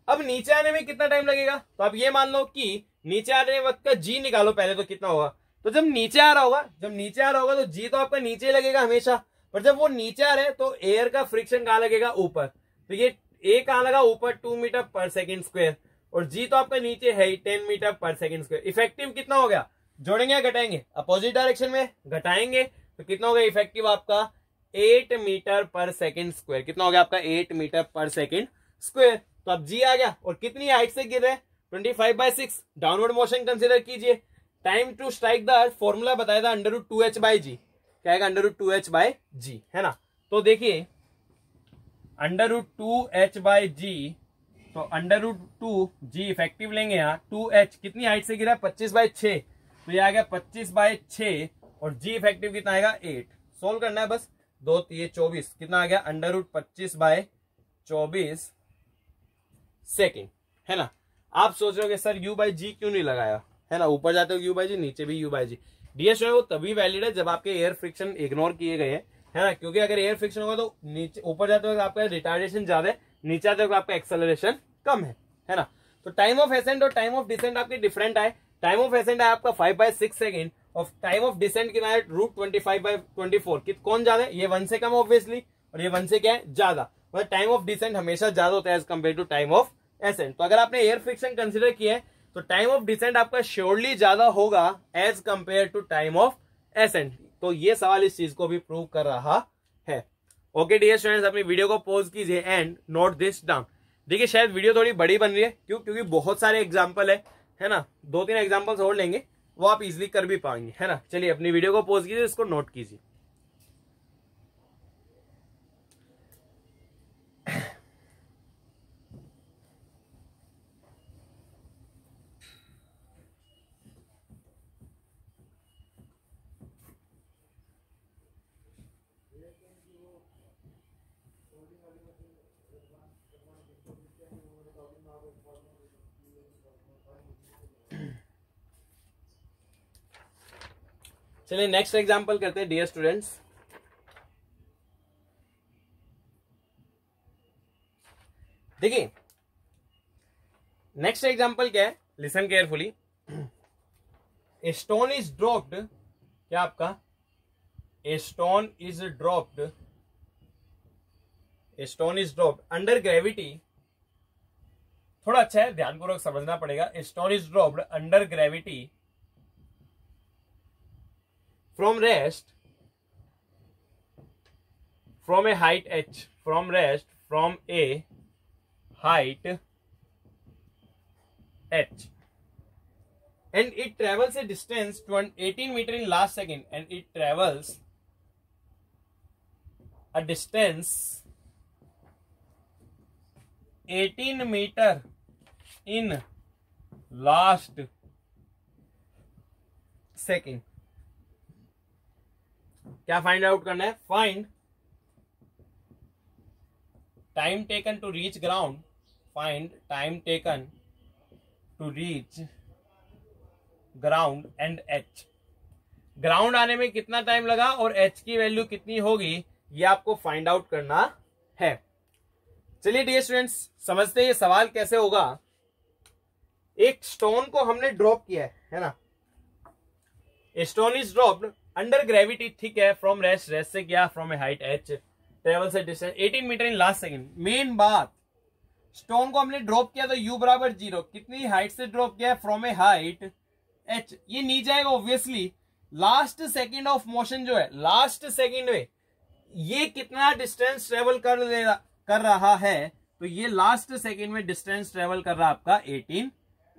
अब नीचे आने में कितना टाइम लगेगा? तो आप ये मान लो कि नीचे आने वक्त का जी निकालो पहले, तो कितना होगा? तो तो जब नीचे आ रहा होगा तो जी तो आपका नीचे लगेगा हमेशा, पर जब वो नीचे आ रहा है तो एयर का फ्रिक्शन कहां लगेगा, ऊपर। तो ये ए कहां लगा, ऊपर 2 मीटर पर सेकेंड स्क्वायर, और जी तो आपका नीचे है ही 10 metre per second square. Effective कितना हो गया, जोड़ेंगे या घटाएंगे, अपोजिट डायरेक्शन में घटाएंगे, तो कितना हो गया इफेक्टिव आपका 8 मीटर पर सेकेंड स्क्वायर। कितना हो गया आपका 8 मीटर पर सेकेंड स्क्वायर। तो अब जी आ गया, और कितनी हाइट से गिर रहे हैं, 25/6। डाउनवर्ड मोशन कंसिडर कीजिए। Time to strike the earth formula बताया था √2h/g, क्या आएगा √2h/g, है ना। तो देखिए √2h/g, तो √2g इफेक्टिव लेंगे यहाँ, 2h कितनी हाइट से गिरा, 25/6, तो ये आ गया 25/6, और g इफेक्टिव कितना आएगा 8। सोल्व करना है बस, 2 3 24, कितना आ गया √25/24 सेकेंड, है ना। आप सोच रहे हो सर u/g क्यों नहीं लगाया, है ना, ऊपर जाते हो u/g, नीचे भी u/g। डी एस वो तभी वैलिड है जब आपके एयर फ्रिक्शन इग्नोर किए गए हैं, है ना, क्योंकि अगर एयर फ्रिक्शन होगा तो नीचे ऊपर जाते वक्त आपका रिटार्डेशन ज्यादा है, नीचे आते वक्त आपका एक्सेलरेशन कम है ना। तो टाइम ऑफ एसेंट और टाइम ऑफ डिसेंट आपके डिफरेंट आए। टाइम ऑफ एसेंट है आपका 5/6 सेकेंड, और टाइम ऑफ डिसेंट कितना है √25/24। कौन ज्यादा है, ये 1 से कम ऑब्वियसली, और ये 1 से क्या है ज्यादा, मतलब टाइम ऑफ डिसेंट हमेशा ज्यादा होता है as compare to time of ascent. तो अगर आपने एयर फ्रिक्शन कंसिडर किया है तो टाइम ऑफ डिसेंट आपका श्योरली ज्यादा होगा as compare to time of ascent. तो ये सवाल इस चीज को भी प्रूव कर रहा है। ओके डियर स्टूडेंट्स, अपनी वीडियो को पॉज कीजिए एंड नोट दिस डाउन। देखिए शायद वीडियो थोड़ी बड़ी बन रही है, क्योंकि बहुत सारे एग्जाम्पल है ना, 2-3 एग्जाम्पल्स और लेंगे, वो आप इजिली कर भी पाएंगे, है ना। चलिए अपनी वीडियो को पॉज कीजिए, इसको नोट कीजिए। चलिए नेक्स्ट एग्जांपल करते हैं डियर स्टूडेंट्स। देखिए नेक्स्ट एग्जांपल क्या है, listen carefully. A stone is dropped, क्या आपका ए stone is dropped, A stone is dropped under gravity. थोड़ा अच्छा है, ध्यानपूर्वक समझना पड़ेगा। ए stone is dropped under gravity from rest from a height h, from rest from a height h, and it travels a distance to 18 meter in last second, and it travels a distance 18 meter in last second। क्या फाइंड आउट करना है, find time taken to reach ground, find time taken to reach ground and H. Ground आने में कितना टाइम लगा और एच की वैल्यू कितनी होगी, ये आपको फाइंड आउट करना है। चलिए डियर स्टूडेंट्स समझते हैं ये सवाल कैसे होगा। एक स्टोन को हमने ड्रॉप किया है ना, a stone is dropped under gravity, ठीक है, फ्रॉम रेस्ट, रेस्ट से क्या, from a height H, travel से distance 18 metre in last second. Main बात, स्टोन को हमने ड्रॉप किया तो u बराबर 0, कितनी हाइट से ड्रॉप किया, फ्रॉम ए हाइट h, ये नीचे आएगा obviously. Last second of motion जो है, लास्ट सेकंड में ये कितना डिस्टेंस ट्रेवल कर रहा है, तो ये लास्ट सेकंड में डिस्टेंस ट्रेवल कर रहा है आपका 18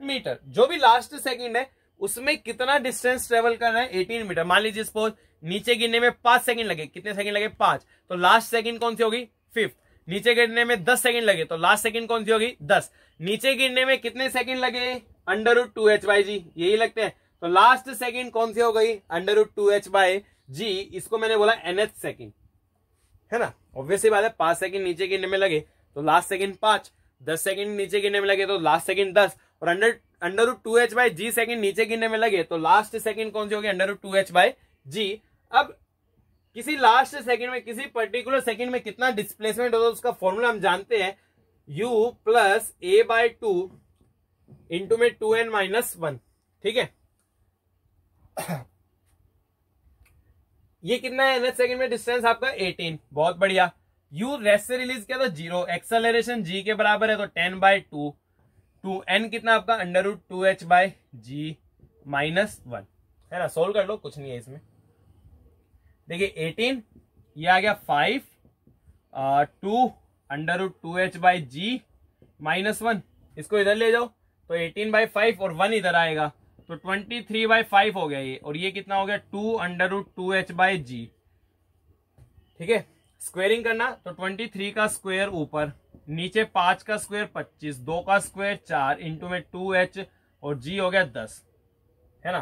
मीटर। जो भी लास्ट सेकंड है उसमें कितना डिस्टेंस ट्रेवल कर रहा है, 18 मीटर। मान लीजिए सपोज नीचे गिरने में 5 सेकंड लगे, कितने सेकंड लगे 5, तो लास्ट सेकंड कौन सी होगी 5। नीचे गिरने में 10 सेकंड लगे तो लास्ट सेकंड कौन सी होगी 10। नीचे गिरने में कितने सेकंड लगे, √2h/g, यही लगते हैं, तो लास्ट सेकंड कौन सी हो गई √2h/g। इसको मैंने बोला nth सेकंड, है ना। ऑब्वियसली बात है, 5 सेकंड नीचे गिरने में लगे तो लास्ट सेकंड 5, 10 सेकंड नीचे गिरने में लगे तो लास्ट सेकंड 10, और √2h/g सेकंड नीचे गिरने में लगे तो लास्ट सेकंड कौन सी होगी √2h/g। अब किसी लास्ट सेकंड में, किसी पर्टिकुलर सेकंड में कितना डिस्प्लेसमेंट होता है उसका फॉर्मूला हम जानते हैं, u + a/2 इंटू में 2n - 1, ठीक है। ये कितना है nth सेकंड में डिस्टेंस आपका 18, बहुत बढ़िया। यू रेस्ट से रिलीज किया तो 0, एक्सेलरेशन g के बराबर है तो 10/2, 2n कितना आपका √2h/g -1, है ना। सोल्व कर लो, कुछ नहीं है इसमें। देखिए 18, ये आ गया 5, 2 √2h/g -1, इसको इधर ले जाओ तो 18/5 और 1 इधर आएगा तो 23/5 हो गया ये, और ये कितना हो गया 2 √2h/g। ठीक है, स्क्वेयरिंग करना तो 23 का स्क्वायर ऊपर, नीचे 5 का स्क्वायर 25, 2 का स्क्वायर 4, इंटू में 2h और g हो गया 10, है ना।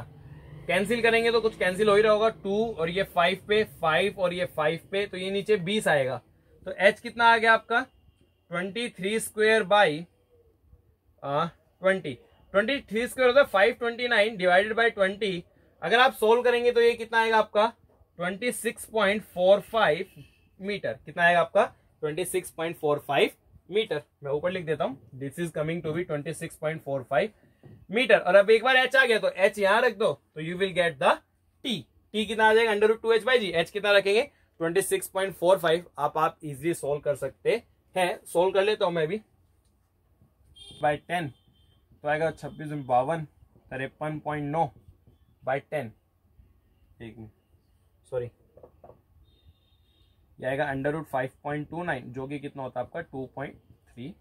कैंसिल करेंगे तो कुछ कैंसिल हो ही रहा होगा, 2 और ये 5 पे, 5 और ये 5 पे, तो ये नीचे 20 आएगा। तो h कितना आ गया आपका 23 स्क्वायर बाई 20, 23 स्क्वायर होता है 529 डिवाइडेड बाई 20। अगर आप सोल्व करेंगे तो ये कितना आएगा आपका 26.45 मीटर। कितना आएगा आपका 26.45 मीटर। मैं ऊपर लिख देता हूं, this is coming to be 26.45 metre. और अब एक बार h आ गया तो h यहां रख दो तो you will get the t। कितना आ जाएगा √2h/g, h कितना रखेंगे 26.45। आप इजीली सोल्व कर सकते हैं। सोल्व कर लेता हूं मैं भी बाय 10 तो आएगा 2652 53.9 बाय 10, एक मिनट सॉरी, ये आएगा √5.29 जो कि कितना होता है आपका 2.3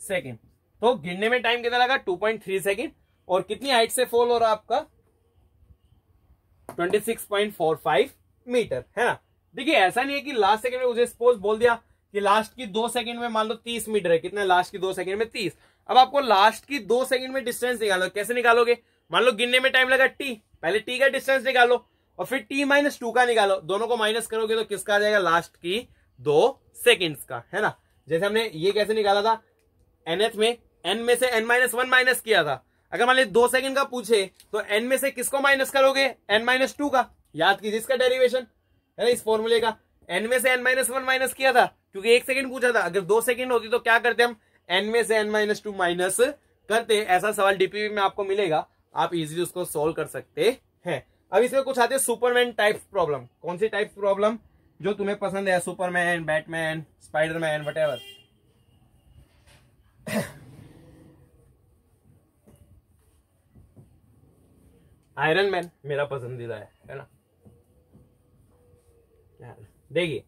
सेकेंड। तो गिनने में टाइम कितना लगा 2.3 सेकेंड। और कितनी हाइट से फॉल हो रहा है आपका 26.45 मीटर, है ना। देखिए ऐसा नहीं है कि लास्ट सेकंड में मुझे सपोज बोल दिया कि लास्ट की 2 सेकंड में मान लो 30 मीटर है। कितना लास्ट की 2 सेकंड में 30। अब आपको लास्ट की 2 सेकंड में डिस्टेंस निकालो, कैसे निकालोगे। मान लो गिनने में टाइम लगा t, पहले t का डिस्टेंस निकालो और फिर t-2 का निकालो। दोनों को माइनस करोगे तो किसका आ जाएगा लास्ट की 2 सेकंड्स का, है ना। जैसे हमने ये कैसे निकाला था nth में n में से n-1 माइनस किया था। अगर मान लीजिए 2 सेकंड का पूछे तो n में से किसको माइनस करोगे n-2 का। याद कीजिए इसका डेरिवेशन, है ना, इस फॉर्मूले का। n में से n-1 माइनस किया था क्योंकि 1 सेकंड पूछा था। अगर 2 सेकंड होती तो क्या करते हम n में से n-2 माइनस करते। ऐसा सवाल डीपीपी में आपको मिलेगा, आप इजीली उसको सोल्व कर सकते हैं। अब इसमें कुछ आते हैं सुपरमैन टाइप प्रॉब्लम। कौन सी टाइप प्रॉब्लम जो तुम्हें पसंद है, Superman, Batman, Spiderman, whatever. Iron man मेरा पसंदीदा है ना। देखिए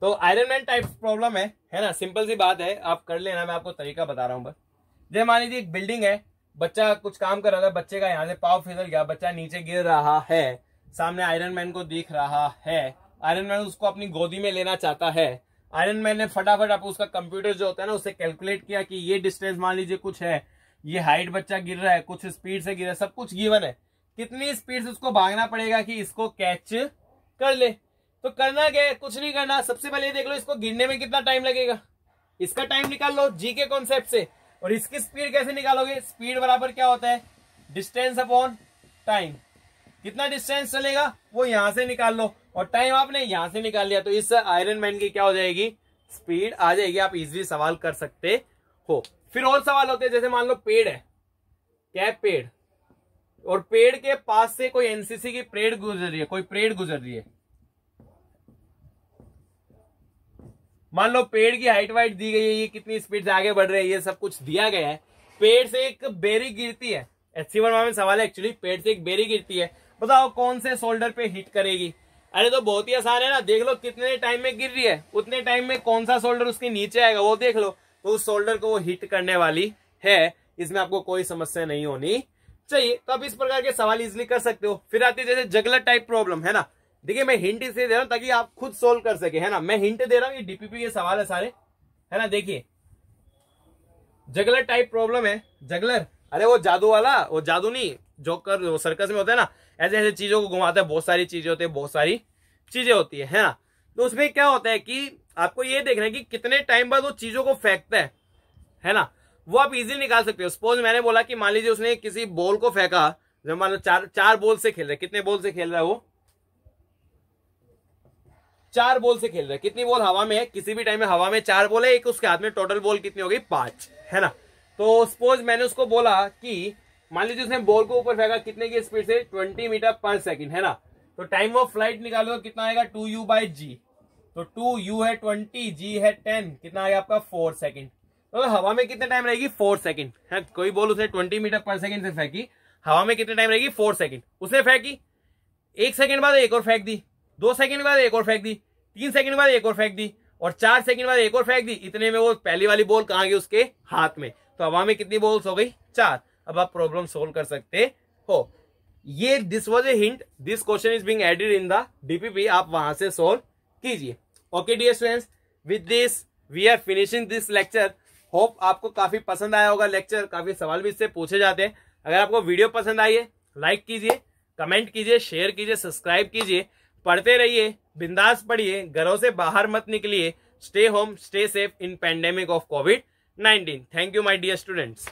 तो आयरन मैन टाइप प्रॉब्लम है ना। सिंपल सी बात है, आप कर लेना, मैं आपको तरीका बता रहा हूं बस। जैसे मान लीजिए एक बिल्डिंग है, बच्चा कुछ काम कर रहा था, बच्चे का यहां से पाँव फिसल गया, बच्चा नीचे गिर रहा है, सामने आयरन मैन को दिख रहा है। आयरन मैन उसको अपनी गोदी में लेना चाहता है। आयरन मैन ने फटाफट आप उसका कंप्यूटर जो होता है ना उससे कैलकुलेट किया कि ये डिस्टेंस मान लीजिए कुछ है, ये हाइट बच्चा गिर रहा है, कुछ स्पीड से गिर रहा है, सब कुछ गिवन है। कितनी स्पीड से उसको भागना पड़ेगा कि इसको कैच कर ले। तो करना क्या है, कुछ नहीं करना। सबसे पहले देख लो इसको गिरने में कितना टाइम लगेगा, इसका टाइम निकाल लो जी के कॉन्सेप्ट से। और इसकी स्पीड कैसे निकालोगे, स्पीड बराबर क्या होता है डिस्टेंस अपॉन टाइम। कितना डिस्टेंस चलेगा वो यहां से निकाल लो, और टाइम आपने यहां से निकाल लिया तो इस आयरन मैन की क्या हो जाएगी स्पीड आ जाएगी। आप इजीली सवाल कर सकते हो। फिर और सवाल होते हैं, जैसे मान लो पेड़ है, क्या है पेड़, और पेड़ के पास से कोई एनसीसी की परेड गुजर रही है, कोई परेड गुजर रही है। मान लो पेड़ की हाइट वाइट दी गई है, ये कितनी स्पीड से आगे बढ़ रहे हैं, ये सब कुछ दिया गया है। पेड़ से एक बेरी गिरती है, HC1 में सवाल है एक्चुअली। पेड़ से एक बेरी गिरती है, बताओ कौन से शोल्डर पे हिट करेगी। अरे तो बहुत ही आसान है ना, देख लो कितने टाइम में गिर रही है, उतने टाइम में कौन सा शोल्डर उसके नीचे आएगा वो देख लो, तो उस शोल्डर को वो हिट करने वाली है। इसमें आपको कोई समस्या नहीं होनी चाहिए। तो आप इस प्रकार के सवाल इजिली कर सकते हो। फिर आती है जैसे जगलर टाइप प्रॉब्लम, है ना। देखिए मैं हिंट इसलिए दे रहा हूं ताकि आप खुद सोल्व कर सके, है ना। मैं हिंट दे रहा हूं, ये डीपीपी के सवाल है सारे, है ना। देखिए जगलर टाइप प्रॉब्लम है। जगलर, अरे वो जादू वाला, वो जादू नहीं, जोकर वो सर्कस में होता है ना, ऐसे ऐसे चीजों को घुमाता है, बहुत सारी चीजें होती है, बहुत सारी चीजें होती है ना। तो उसमें क्या होता है कि आपको ये देखना है कि कितने टाइम बाद वो चीजों को फेंकता है ना। वो आप इजीली निकाल सकते हो। सपोज मैंने बोला कि मान लीजिए उसने किसी बॉल को फेंका, जब मान लो चार बॉल से खेल रहे, कितने बॉल से खेल रहा है वो 4 बॉल से खेल रहा है। कितनी बॉल हवा में है, किसी भी टाइम में हवा में 4 बॉल है, एक उसके हाथ में, टोटल बॉल कितनी हो गई 5, है ना। तो सपोज मैंने उसको बोला कि मान लीजिए उसने बॉल को ऊपर फेंका कितने की स्पीड से, 20 मीटर पर सेकंड, है ना। तो टाइम ऑफ फ्लाइट निकालो कितना आएगा, 2u/g। तो 2u है 20, g है 10, कितना आएगा आपका 4 सेकंड। तो हवा में कितने टाइम रहेगी, 4 सेकंड है। कोई बॉल उसने 20 मीटर पर सेकंड से फेंकी, हवा में कितने टाइम रहेगी, 4 सेकंड। उसने फेंकी, 1 सेकंड बाद एक और फेंक दी, 2 सेकंड बाद एक और फेंक दी, 3 सेकंड बाद एक और फेंक दी, और 4 सेकंड बाद एक और फेंक दी। इतने में वो पहली वाली बॉल कहां गई, उसके हाथ में। तो हवा में कितनी बॉल्स हो गई, 4। अब आप प्रॉब्लम सोल्व कर सकते हो। ये this was a hint, this question is being added in the DPP, आप वहां से सोल्व कीजिए। Okay dear students, with this we are finishing this lecture. Hope आपको काफी पसंद आया होगा लेक्चर, काफी सवाल भी इससे पूछे जाते हैं। अगर आपको वीडियो पसंद आई है, लाइक कीजिए, कमेंट कीजिए, शेयर कीजिए, सब्सक्राइब कीजिए। पढ़ते रहिए, बिंदास पढ़िए, घरों से बाहर मत निकलिए। Stay home, stay safe in pandemic of कोविड-19। Thank you my dear students.